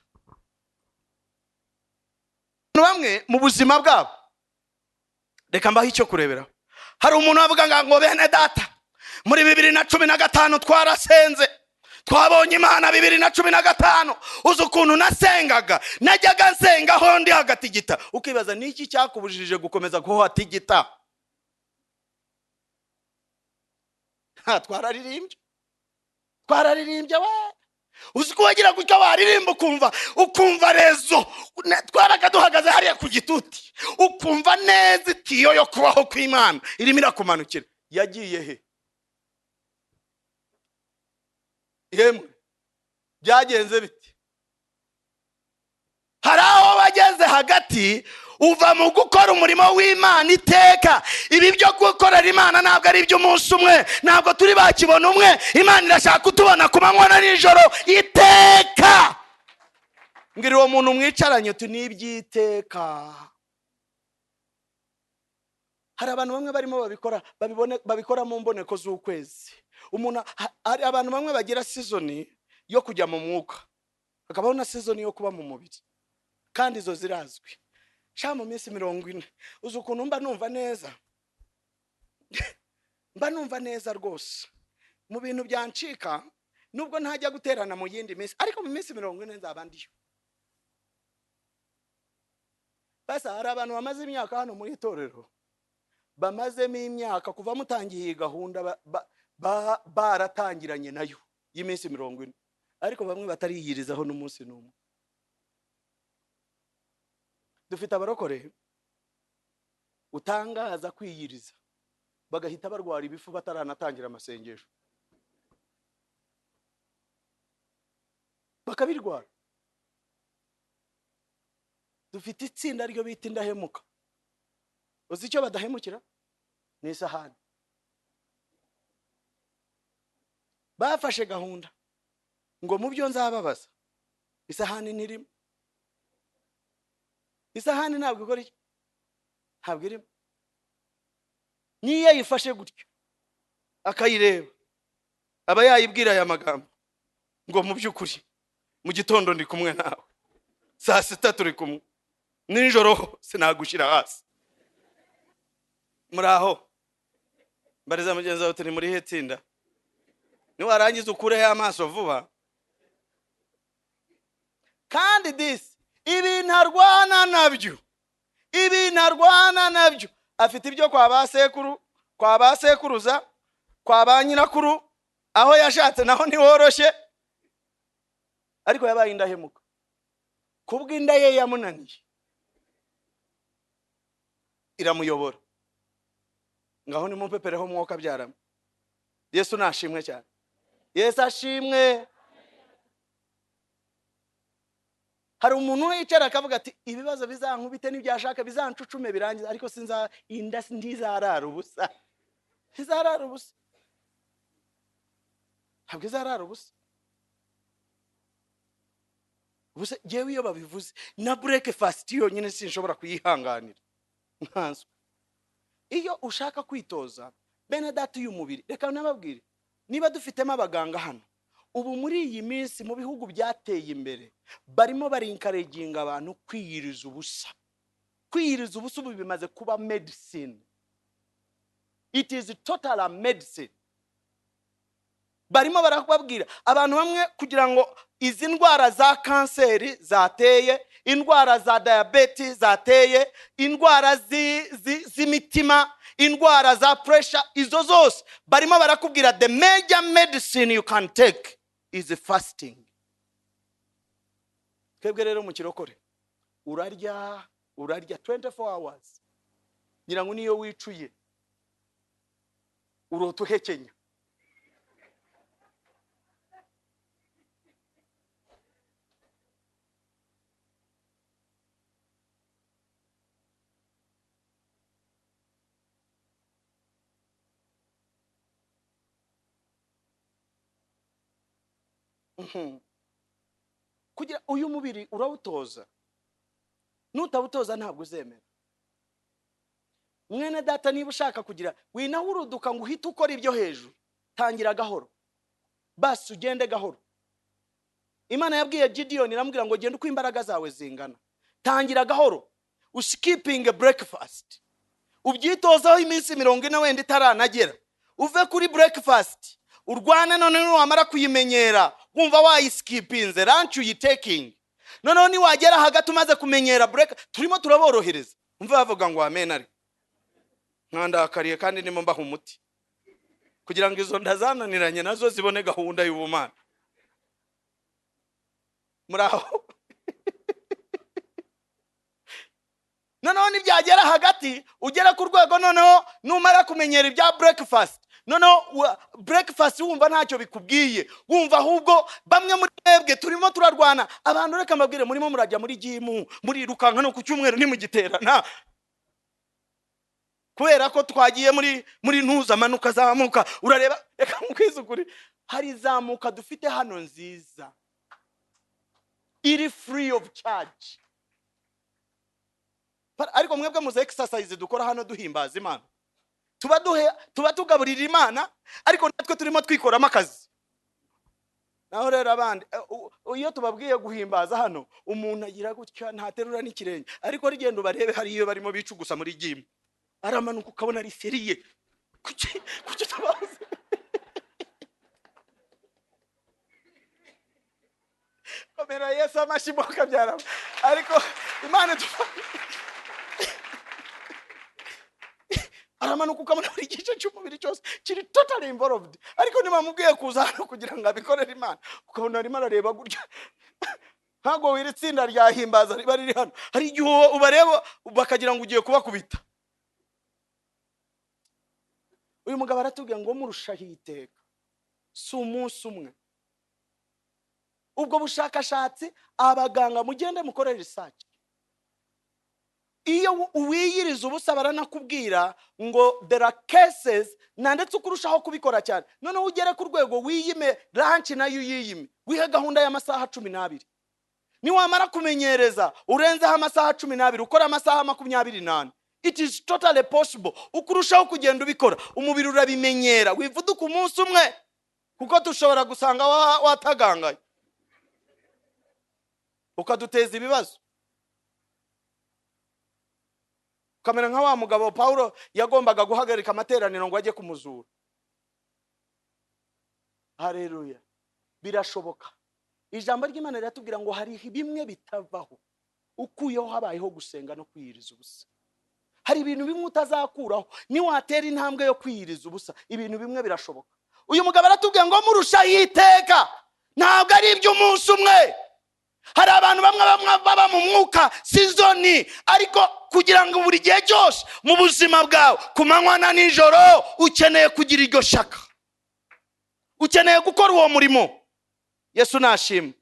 Bamwe mu buzima bwabo, reka mbaho icyo kurebera. Hari umuntu wavuga ngo bene data muri 2015 twarasenze, twabonye Imana 2015. Uzi ukuntu nasengaga, najyaga nsenga aho ndi hagatigita. Ukibaza niki cyakubujije gukomeza ko hatigita? Twararirimbye we. Uzi ko wagira gutyo baririmba ukumva rezo. Twaraga duhagaze hariya ku gituti, ukumva neza itiyo yo kubaho kw'Imana irimo irakumanukira. Yagiye he? Yemwe byagenze biti? Hari aho bageze hagati uva mu gukora umurimo w'Imana iteka. Ibi byo gukorera Imana ntabwo ari iby'umunsi umwe, ntabwo turi bakibona umwe. Imana irashaka kutubona ku manywa na nijoro iteka. Ngira uwo muntu mwicaranye uti n'ibyiteka. Hari abantu bamwe barimo babikora mu mboneko z'ukwezi. Hari abantu bamwe bagira season yo kujya mu mwuka, hakabaho na season yo kuba mu mubiri, kandi izo zirazwi. Sha mu minsi 40 uzi ukuntu mba numva neza. Mba numva neza rwose mu bintu byancika, nubwo ntajya guterana mu yindi minsi, ariko mu minsi 40 nzaba ndiyo. Basa hari abantu bamaze imyaka hano muri itorero, bamazemo imyaka kuva mutangiye gahunda baratangiranye nayo y'iminsi 40, ariko bamwe batariyirizaho n'umunsi n'umwe. Dufite abarokore utangaza kwiyiriza bagahita barwara ibifu bataranatangira amasengesho, bakabirwara. Dufite itsinda ryo bita indahemuka. Uzi icyo badahemukira? Ni isahani. Bafashe gahunda ngo mu byo nzababaza isahani ntirimo. Isahani ntabwo ikora iki? Ntabwo irimo. Niyo yifashe gutyo akayireba aba yayibwira aya magambo ngo mu by'ukuri mu gitondo ndi kumwe nawe, saa 6 turi kumwe, nijoro sinagushyira hasi. Muraho mbariza mugenzi wawe turi muri hetsinda, niwarangiza ukureho amaso vuba. Kandi this ibintu arwana nabyo, afite ibyo kwa basekuru, kwa basekuruza, kwa ba nyirakuru, aho yashatse naho ntiworoshye, ariko yabaye indahemuka kubw'inda ye yamunaniye, iramuyobora. Ngaho nimumpepereho mwuka byarama. Yesu nashimwe cyane. Yesu ashimwe. Hari umuntu yicara akavuga ati ibibazo bizankubite n'ibyashaka bizancucume birangiza, ariko sinza inda ndizarara ubusa. Izarara ubusa. Ntabwo izarara ubusa. Ubusa jewe iyo babivuze na breakfast yonyine sinshobora kuyihanganira. Nkanswe. Iyo ushaka kwitoza bene data y'umubiri, reka nababwire, niba dufitemo abaganga hano ubu muri iyi minsi mu bihugu byateye imbere barimo encouraging abantu kwiyiriza ubusa. Kwiyiriza ubusa ubu bimaze kuba medicine. It is total a medicine. Barimo barakubabwira abantu bamwe kugira ngo izi ndwara za kanseri zateye, indwara za diabetes zateye, indwara z'imitima, indwara za pressure, izo zose barimo barakubwira the major medicine you can take is fasting. Twebwe rero mu kirokore urarya 24 hours. Nyirango niyo wicuye urota uhekenya. Kugira uyu mubiri urawutoza, nutawutoza ntabwo uzemera. Mwene data niba ushaka kugira winahuruduka ngo uhite ukora ibyo hejuru, tangira gahoro basi ugende gahoro. Imana yabwiye Gideon iramubwira ngo genda uko imbaraga zawe zingana, tangira gahoro, uskiping breakfast, ubyitozaho iminsi 40 wenda itaranagera, uve kuri breakfast urwana. None wamara kuyimenyera wumva wayiskipinze, lunch uyitaking, none ni wagera hagati umaze kumenyera break, turimo turaborohereza. Umva bavuga ngo amen. Ari nkandakariye kandi nimo mbaha umuti kugira ngo izo ndazananiranye nazo zibone gahunda y'ubumana. Muraho none ni byagera hagati ugera ku rwego, none numara kumenyera ibya breakfast, none breakfast wumva ntacyo bikubwiye, wumva ahubwo bamwe muri mwebwe turimo turarwana. Abantu reka mbabwire, murimo murajya muri gym, muri rukanka no ku cyumweru nimugiterana kubera ko twagiye muri ntuza manuka zamuka. Urareba, reka mukwiza ukuri, hari zamuka dufite hano nziza iri free of charge, ariko mwebwe muze exercise dukora hano duhimbaza Imana, tuba tugaburira Imana, ariko natwe turimo twikoramo akazi. Naho rero abandi iyo tubabwiye guhimbaza hano, umuntu agira gutya ntaterura n'ikirenge, ariko rigendo barebe hari iyo barimo bicugusa muri gym, aramanuka ukabona ari feriye. Kuki tabazi komera Yesu amashiboka byara, ariko Imana aramanuka ukamana buri gice cy'umubiri cyose kiri totally involved, ariko nimamubwiye kuza hano kugira ngo abikorere Imana ukabona arimo arareba gutya ntago wiri tsinda ryahimbaza riba riri hano, hari igihe ubareba bakagira ngo ugiye kubakubita. Uyu mugabo aratubwira ngo murushaho iteka si umunsi umwe. Ubwo bushakashatsi abaganga mugende mukorera research. Iyo uwiyiriza ubusa baranakubwira ngo there are cases ndetse ukurushaho kubikora cyane, none ugere ku rwego wiyime lunch nayo yiyime, wihe gahunda y'amasaha 12. Niwamara kumenyereza urenzeho amasaha 12 ukora amasaha 28, it is totally possible. Ukurushaho kugenda ubikora umubiri urabimenyera, wivuduka umunsi umwe kuko tushobora gusanga watagangaye ukaduteza ibibazo. Kamera nka wa mugabo Paulo yagombaga guhagarika amateraniro ngo ajye kumuzura. Haleluya. Birashoboka. Ijambo ry'Imana riratubwira ngo hari bimwe bitavaho ukuyeho habayeho gusenga no kwiyiriza ubusa. Hari ibintu bimwe utazakuraho ni watera intambwe yo kwiyiriza ubusa, ibintu bimwe birashoboka. Uyu mugabo aratubwira ngo murusha yiteka ntabwo ari iby'umunsi umwe. Hari abantu bamwe baba mu mwuka sizoni, ariko kugira ngo buri gihe cyose mu buzima bwawe kumanywa na nijoro ukeneye kugira iryo shaka, ukeneye gukora uwo murimo. Yesu nashimwe.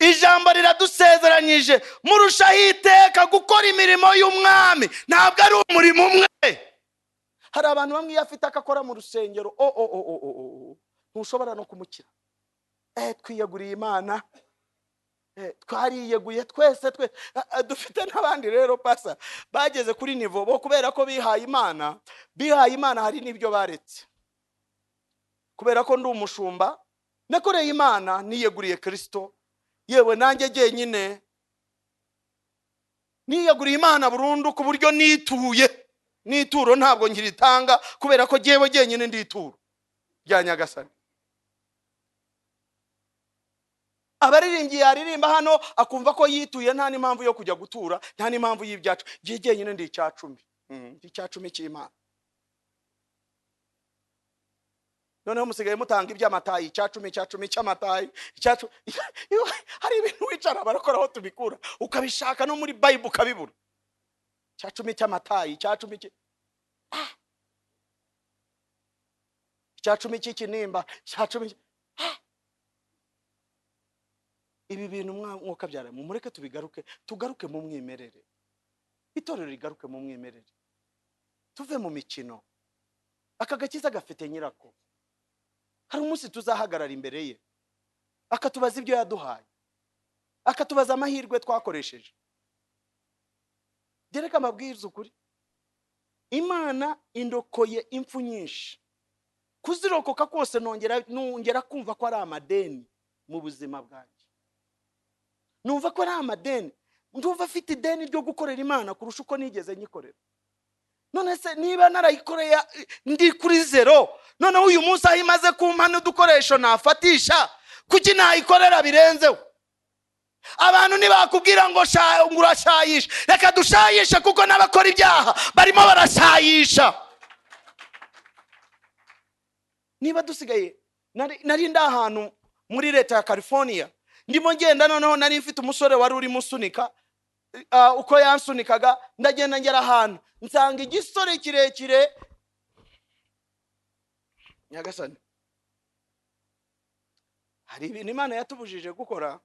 Ijambo riradusezeranyije murusha yiteka gukora imirimo y'umwami, ntabwo ari umurimo umwe. Hari abantu bamwe yafite akakora mu rusengero ntushobora no kumukira. Twiyeguriye Imana, twariyeguye twese dufite n'abandi rero pasa bageze kuri nivo bo kubera ko bihaye Imana hari n'ibyo baretse. Kubera ko ndi umushumba nakoreye Imana niyeguriye Kristo, yewe nanjye jyenyine niyeguriye Imana burundu ku buryo nituro ntabwo ngiritanga kubera ko jyewe jyenyine ndituro rya Nyagasani. Abaririmbyi yaririmba hano akumva ko yituye nta n'impamvu yo kujya gutura, nta n'impamvu y'ibyacu, jyenyine ndi icyacumi, ndi icyacumi cy'Imana. Noneho musigaye mutanga iby'amatayi, icyacumi cy'amatayi, hari ibintu wicara barakoraho tubikura ukabishaka no muri Bible ukabibura. Icyacumi cy'amatayi, icyacumi cy'ikinimba, icyacumi. Ibi bintu mwuka byara mumureke tugaruke mu mwimerere. Itorero rigaruke mu mwimerere, tuve mu mikino. Aka gakiza gafite nyirako. Hari umunsi tuzahagarara imbere ye akatubaza ibyo yaduhaye, akatubaza amahirwe twakoresheje. Gereka amabwiriza ukuri, Imana indokoye impfu nyinshi. Kuzirokoka kose nongera kumva ko ari amadeni mu buzima bwanjye. Numva ko ari amadeni, ndumva afite ideni ryo gukorera Imana kurusha uko nigeze nyikorera. None se niba narayikoreye ndi kuri zero, none uyu munsi aho imaze kumpa n'udukoresho nafatisha, kuki nayikorera birenzeho? Abantu nibakubwira ngo urashayisha, reka dushayishe kuko n'abakora ibyaha barimo barashayisha. Niba dusigaye nari ndahantu muri leta ya California, ndimo ngenda noneho nari mfite umusore wari uri musunika, uko yansunikaga ndagenda ngera ahantu nsanga igisore kirekire. Nyagasani, hari ibintu Imana yatubujije gukora,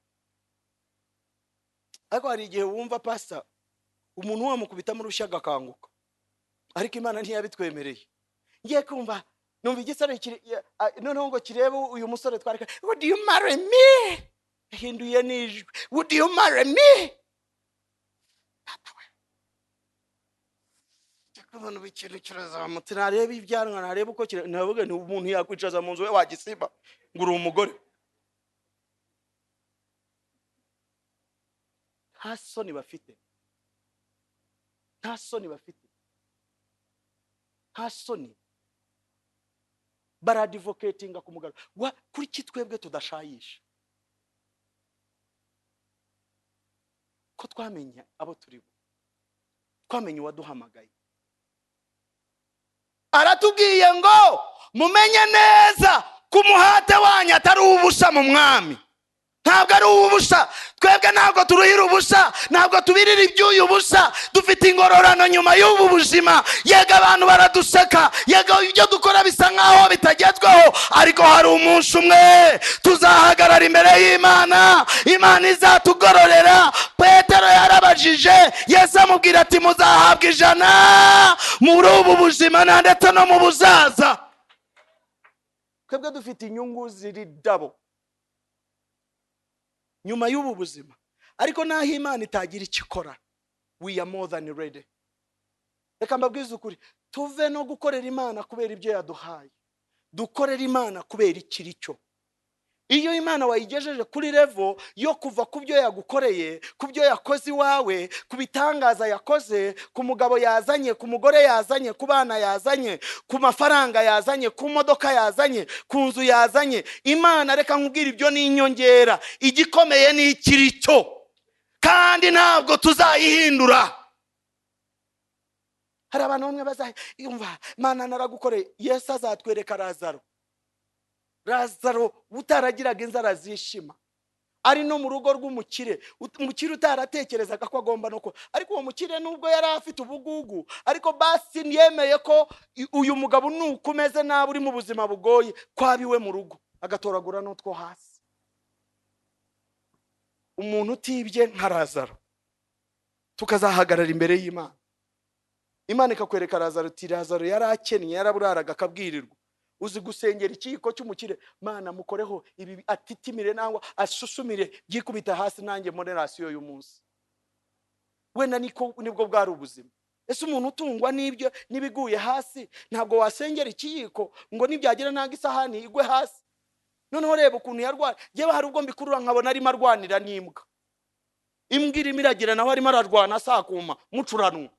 ariko hari igihe wumva pastor umuntu wamukubita mu rushya gakanguka, ariko Imana ntiyabitwemereye. Ngiye kumva numva igisore noneho ngo kirebe uyu musore twareka, would you marry me? Hinduye nijwe, would you marry me? Abantu b'ikintu kirazamutse, nareba ibyanwa, nareba uko navuga ni umuntu yakwicaza mu nzu we wagisiba ngo uri umugore. Nta soni bafite, nta soni baradivocatinga ku mugaro. Kuri kitwebwe tudashayisha ko twamenye abo turibo, twamenye uwaduhamagaye. aratubwiye ngo mumenye neza ko umuhate wanyu atari ubusa mu mwami. Ntabwo ari ubusa, twebwe ntabwo turuhira ubusa, ntabwo tubirira ibyuyu busa, dufite ingororano nyuma y'ubu buzima. Yega abantu baraduseka, yega ibyo dukora bisa nkaho bitagezweho, ariko hari umunsi umwe tuzahagarara imbere y'Imana, Imana izatugororera. Petero yarabajije, Yesu amubwira ati muzahabwa 100 muri ubu buzima ndetse no mu buzaza. Twebwe dufite inyungu ziri dabo nyuma y'ubu buzima, ariko naho Imana itagira ikikora, we are more than ready. Reka mbabwize ukuri, tuve no gukorera Imana kubera ibyo yaduhaye, dukorera Imana kubera ikiri cyo. Iyo Imana wayigejeje kuri level yo kuva ku byo yagukoreye, ku byo yakoze iwawe, ku bitangaza yakoze, ku mugabo yazanye, ku mugore yazanye, ku bana yazanye, ku mafaranga yazanye, ku modoka yazanye, ku nzu yazanye, Imana reka nkubwira ibyo ni inyongera, igikomeye ni ikiri cyo, kandi ntabwo tuzayihindura. Hari abantu bamwe bazayumva, Imana naragukoreye. Yesu azatwereka Lazaro utaragiraga inzara zishima, ari no mu rugo rw'umukire, umukire utaratekerezaga ko agomba no ko, ariko uwo mukire nubwo yari afite ubugugu, ariko basi yemeye ko uyu mugabo nukumeze nabi uri mu buzima bugoye, kwabiwe mu rugo agatoragura n'utwo hasi. Umuntu utibye nka Lazaro tukazahagarara imbere y'Imana, Imana ikakwereka Lazaro ati Lazaro yarakennye, yaraburaraga akabwirirwa. Uzi gusengera ikiko cy'umukire, Mana mukoreho ibi atitimire nangwa asusumire byikubita hasi nanjye moderasiyo y'umunsi. Wenda nibwo bwari ubuzima. Ese umuntu utungwa n'ibyo nibiguye hasi, ntabwo wasengera ikiko ngo nibyagira nanga isahani igwe hasi. Noneho reba ukuntu yarwara. Yewe hari ubwo mbikurura nkabona arimo arwanira n'imbwa, imbwa irimo iragira naho arimo ararwana sakuma mucuranwa,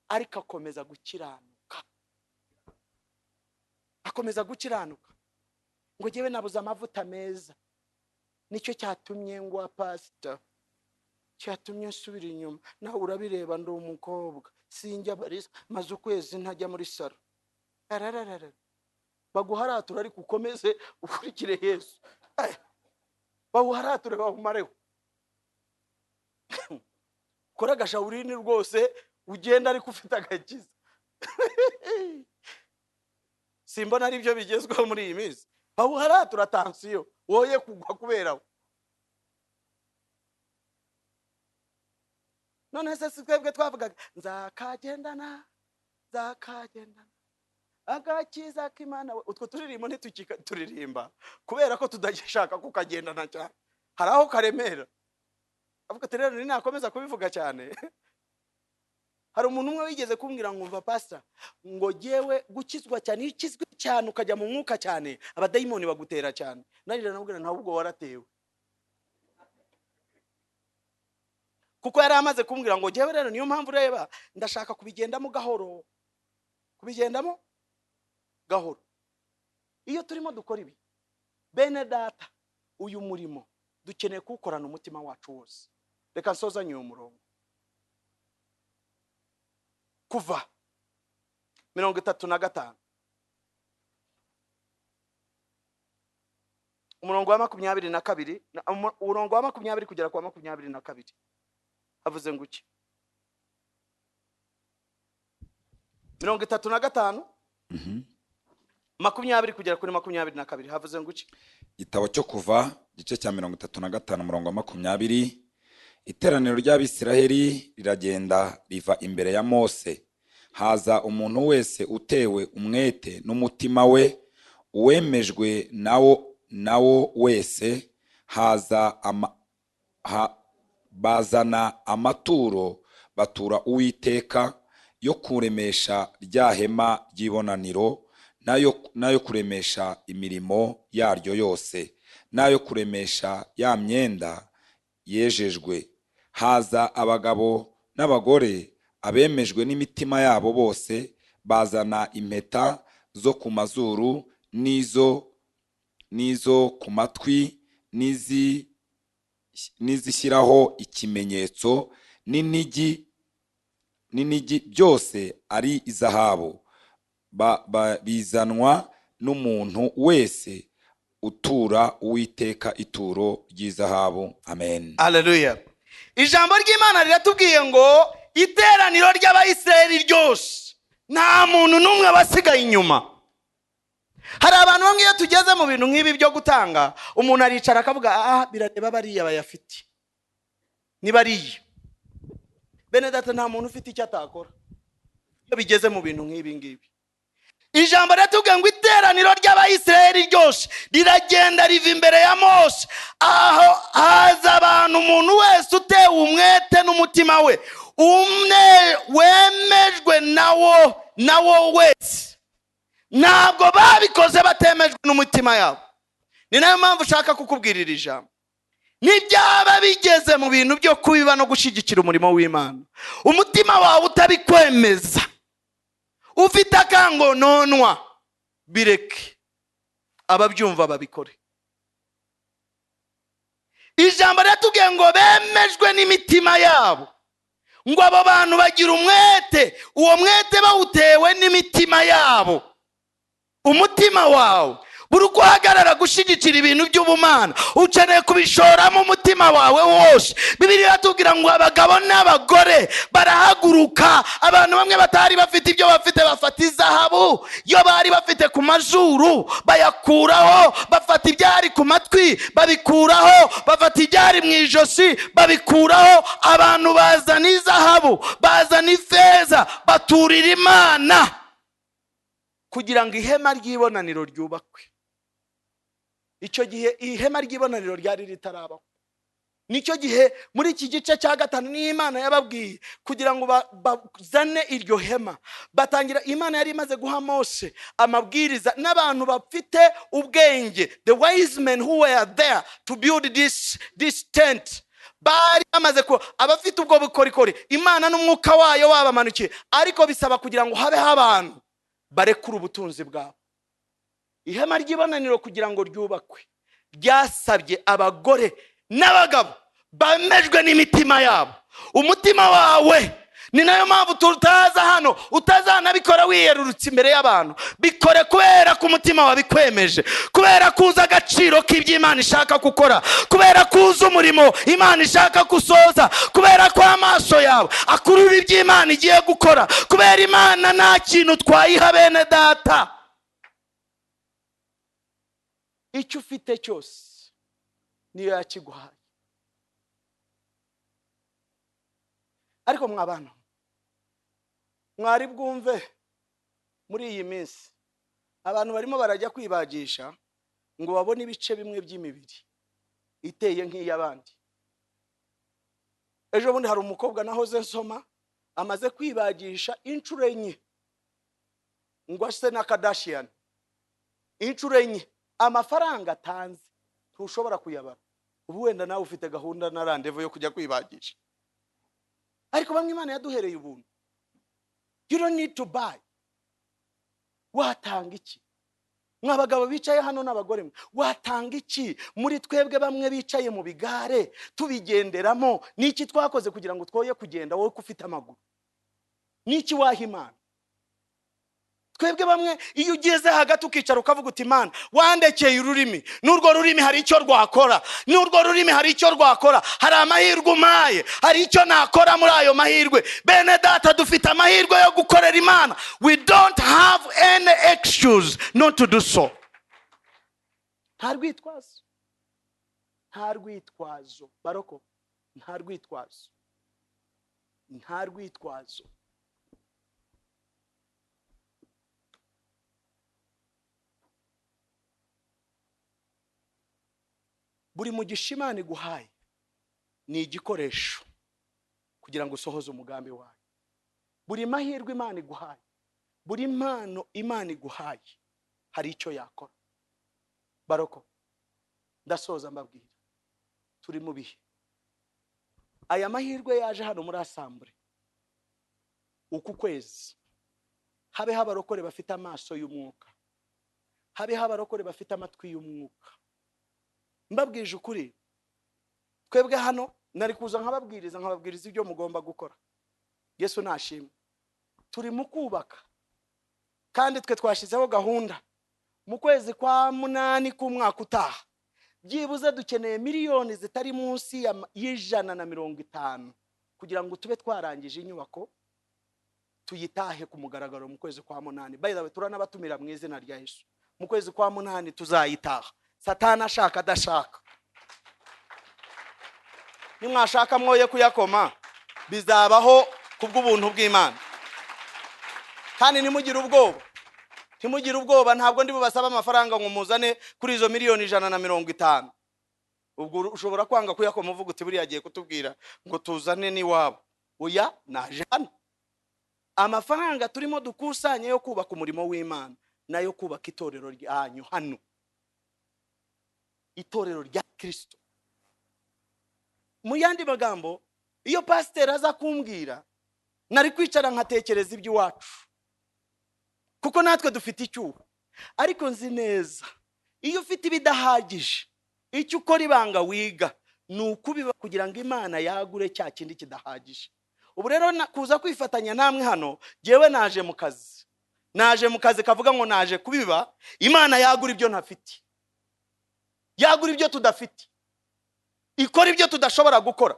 ariko akomeza gukiranuka. Akomeza gukiranuka ngo jewe nabuze amavuta meza, nicyo cyatumye ngwa pastor, cyatumye nsubira inyuma. Nawe urabireba ndo umukobwa sinjya barisa maze ukwezi ntajya muri saro. Baguharatura ariko ukomeze ukurikire Yesu. Baguharatura bahumareho, kora gashawurini rwose ugenda ariko ufite agakiza. Simbona ari byo bigezweho muri iyi minsi. Baguharatura tansiyo woye kugwa kubera. None se twebwe twavugaga nzakagendana agakiza k'Imana. Utwo turirimbo ntituririmba kubera ko tudashaka kukagendana cyane, hari aho karemera. Avuga ati rero ninakomeza kubivuga cyane. Hari umuntu umwe wigeze kumbwira ngo umva pastor, ngo jewe gukizwa cyane, ikizwe cyane ukajya mu mwuka cyane, abadayimoni bagutera cyane. Nari namubwira ntabwo waratewe, kuko yari amaze kumbwira ngo jewe rero niyo mpamvu reba ndashaka kubigendamo gahoro, Iyo turimo dukora ibi bene data, uyu murimo dukeneye kuwukorana umutima wacu wose. Reka nsozanye uyu murongo. Kuva 35 umurongo wa 22, umurongo wa 20 kugera kwa 22 havuze ngo iki? 35 20 kugera kuri 22 havuze ngo iki? Igitabo cyo Kuva gice cya 35 umurongo wa 20. Iteraniro ry'Abisiraheli riragenda riva imbere ya Mose. Haza umuntu wese utewe umwete n'umutima we, uwemejwe nawo wese. Bazana amaturo batura Uwiteka yo kuremesha rya hema ry'ibonaniro, nayo kuremesha imirimo yaryo yose, nayo kuremesha ya myenda yejejwe. Haza abagabo n'abagore abemejwe n'imitima yabo bose, bazana impeta zo ku mazuru n'izo ku matwi, n'izishyiraho ikimenyetso, n'inigi byose ari izahabu. bizanwa n'umuntu wese utura Uwiteka ituro ry'izahabu. Amen. Haleluya. Ijambo ry'Imana riratubwiye ngo iteraniro ry'Abayisiraheli ryose nta muntu n'umwe wasigaye inyuma. Hari abantu bamwe iyo tugeze mu bintu nk'ibi byo gutanga, umuntu aricara akavuga birareba bariya bayafite ni bariya. Bene data, nta muntu ufite icyo atakora iyo bigeze mu bintu nk'ibi ngibi. Ijambo riratubwiye ngo iteraniro ry'Abayisiraheli ryose riragenda riva imbere ya Mose, aho haza abantu, umuntu wese utewe umwete n'umutima we, umwe wemejwe nawo wese. Ntabwo babikoze batemejwe n'umutima yabo. Ni nayo mpamvu ushaka kukubwirira ijambo. Nibyaba bigeze mu bintu byo kubiba no gushyigikira umurimo w'Imana, umutima wawe utabikwemeza, ufite akango nonwa, bireke ababyumva babikore. Ijambo riratubwiye ngo bemejwe n'imitima yabo, ngo abo bantu bagira umwete, uwo mwete bawutewe n'imitima yabo. Umutima wawe buri uko uhagarara gushyigikira ibintu by'ubumana, ukeneye kubishoramo umutima wawe wose. Bibiliya iratubwira ngo abagabo n'abagore barahaguruka. Abantu bamwe batari bafite ibyo bafite, bafata izahabu yo bari bafite ku mazuru bayakuraho, bafata ibyari ku matwi babikuraho, bafata ibyari mu ijosi babikuraho. Abantu bazana izahabu, bazana ifeza, baturira Imana kugira ngo ihema ry'ibonaniro ryubakwe. Icyo gihe ihema ry'ibonaniro ryari ritarabaho. Nicyo gihe muri iki gice cya gatanu n'Imana yababwiye kugira ngo bazane iryo hema. Batangira, Imana yari imaze guha Mose amabwiriza n'abantu bafite ubwenge, the wise men who were there to build this tent. Bari bamaze ko abafite ubwo bukorikori, Imana n'umwuka wayo wabamanukiye, ariko bisaba kugira ngo habeho abantu barekura ubutunzi bwabo. Ihema ry'ibonaniro kugira ngo ryubakwe ryasabye abagore n'abagabo bamejwe n'imitima yabo. Umutima wawe, ni nayo mpamvu tutaza hano, utazanabikora wiyerurutse imbere y'abantu. Bikore kubera ko umutima wabikwemeje, kubera kuza agaciro k'iby'Imana ishaka gukora, kubera kuza umurimo Imana ishaka gusoza, kubera ko amaso yawe akurura iby'Imana igiye gukora, kubera Imana nta kintu twayiha bene data. Icyo ufite cyose niyo yakiguhaye. Ariko mwabana, mwari bwumve muri iyi minsi abantu barimo barajya kwibagisha ngo babone ibice bimwe by'imibiri iteye nk'iy'abandi. Ejo bundi hari umukobwa nahoze nsoma amaze kwibagisha inshuro enye, ngo ase na Kardashian inshuro enye. Amafaranga atanze ntushobora kuyabara. Ubu wenda nawe ufite gahunda na randevu yo kujya kwibagisha, ariko bamwe Imana yaduhereye ubuntu. You don't need to buy. Watanga iki? Mwabagabo bicaye hano n'abagore mwe, watanga iki? Muri twebwe bamwe bicaye mu bigare tubigenderamo, niki twakoze kugira ngo twoye kugenda wowe kufite amaguru? Niki waha Imana? Twebwe bamwe iyo ugeze hagati ukicara ukavuga uti Imana wandekeye ururimi, n'urwo rurimi hari icyo rwakora, n'urwo rurimi hari icyo rwakora, hari amahirwe umpaye, hari icyo nakora muri ayo mahirwe. Bene data, dufite amahirwe yo gukorera Imana. We don't have any excuse not to do so. Nta rwitwazo, nta rwitwazo baroko, nta rwitwazo, nta rwitwazo. Buri mugisha Imana iguhaye ni igikoresho kugira ngo usohoze umugambi wawe. Buri mahirwe Imana iguhaye, buri mpano Imana iguhaye hari icyo yakora. Baroko, ndasoza mbabwira, turi mu bihe. Aya mahirwe yaje hano muri Assemblies uku kwezi, habe abarokore bafite amaso y'umwuka, habe abarokore bafite amatwi y'umwuka. Mbabwije ukuri, twebwe hano nari kuza nkababwiriza ibyo mugomba gukora. Yesu nashimwe. Turi mu kubaka kandi twe twashizeho gahunda mu kwezi kwa munani k'umwaka utaha byibuze dukeneye miliyoni zitari munsi y'150 kugira ngo tube twarangije inyubako tuyitahe ku mugaragaro mu kwezi kwa munani. By the way, turanabatumira mu izina rya Yesu, mu kwezi kwa munani tuzayitaha, Satani ashaka adashaka. Nimwashaka mwoye kuyakoma bizabaho kubw'ubuntu bw'Imana. Kandi nimugire ubwoba, ntimugire ubwoba, ntabwo ndi bubasaba amafaranga ngo muzane kuri izo miliyoni 150. Ubwo ushobora kwanga kuyakoma uvuga uti buri yagiye kutubwira ngo tuzane ni wabo. Oya, naje hano. Amafaranga turimo dukusanya yo kubaka umurimo w'Imana nayo kubaka itorero ryanyu hano, itorero rya Kristo. Mu yandi magambo, iyo pastor aza kumbwira nari kwicara nkatekereza iby'iwacu, kuko natwe dufite icyuho. Ariko nzi neza iyo ufite ibidahagije, icyo ukora ibanga wiga ni ukubiba kugira ngo Imana yagure cya kindi kidahagije. Ubu rero kuza kwifatanya namwe hano, jewe naje mu kazi kavuga ngo naje kubiba Imana yagura ibyo ntafite, yagura ibyo tudafite, ikora ibyo tudashobora gukora.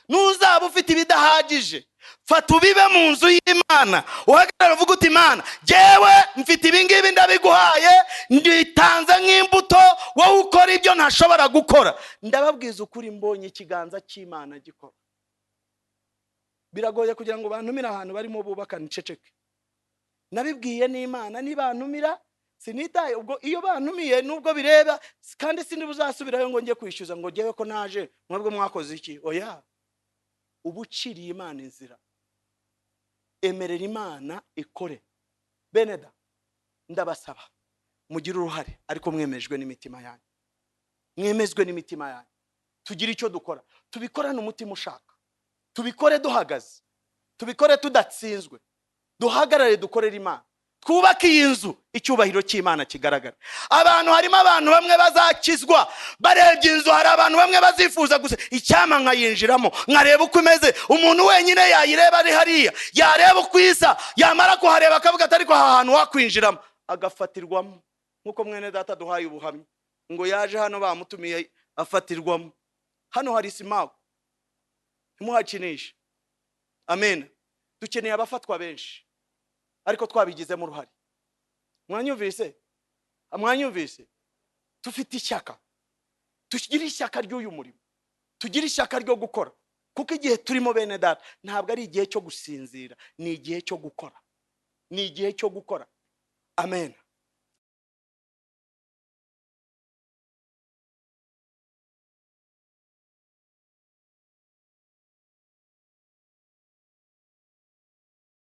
Nuzaba ufite ibidahagije, fata ubibe mu nzu y'Imana, uhagarara uvuga uti Imana, jewe mfite ibingibi ndabiguhaye, nditanze nk'imbuto, wowe ukora ibyo ntashobora gukora. Ndababwiza ukuri, mbonye ikiganza cy'Imana gikora. Biragoye kugira ngo bantumira ahantu barimo bubaka niceceke. Nabibwiye n'Imana, nibantumira sinitaye. Ubwo iyo bantumiye nubwo bireba, kandi sindi buzasubirayo ngo njye kwishyuza ngo jewe ko naje mwebwe mwakoze iki. Oya, ubuciriye Imana inzira, emerera Imana ikore. Beneda, ndabasaba mugire uruhare, ariko mwemejwe n'imitima yanyu, mwemezwe n'imitima yanyu. Tugira icyo dukora, tubikorane umutima ushaka, tubikore duhagaze, tubikore tudatsinzwe, duhagarare dukorera Imana, twubake iyi nzu, icyubahiro cy'Imana kigaragara. Harimo abantu bamwe bazakizwa barebye inzu, hari abantu bamwe bazifuza gusa icyama nkayinjiramo nkareba uko imeze. Umuntu wenyine yayireba ari hariya, yareba uko isa, yamara kuhareba akavuga ati ariko aha hantu wakwinjiramo, agafatirwamo. Nkuko mwene data duhaye ubuhamya ngo yaje hano bamutumiye afatirwamo. Hano hari simago, ntimuhakinishe. Amen. Dukeneye abafatwa benshi, ariko twabigizemo uruhare. Mwanyumvise? Mwanyumvise? Tufite ishyaka, tugira ishyaka ry'uyu murimo, tugira ishyaka ryo gukora, kuko igihe turimo bene data ntabwo ari igihe cyo gusinzira, ni igihe cyo gukora, ni igihe cyo gukora. Amen.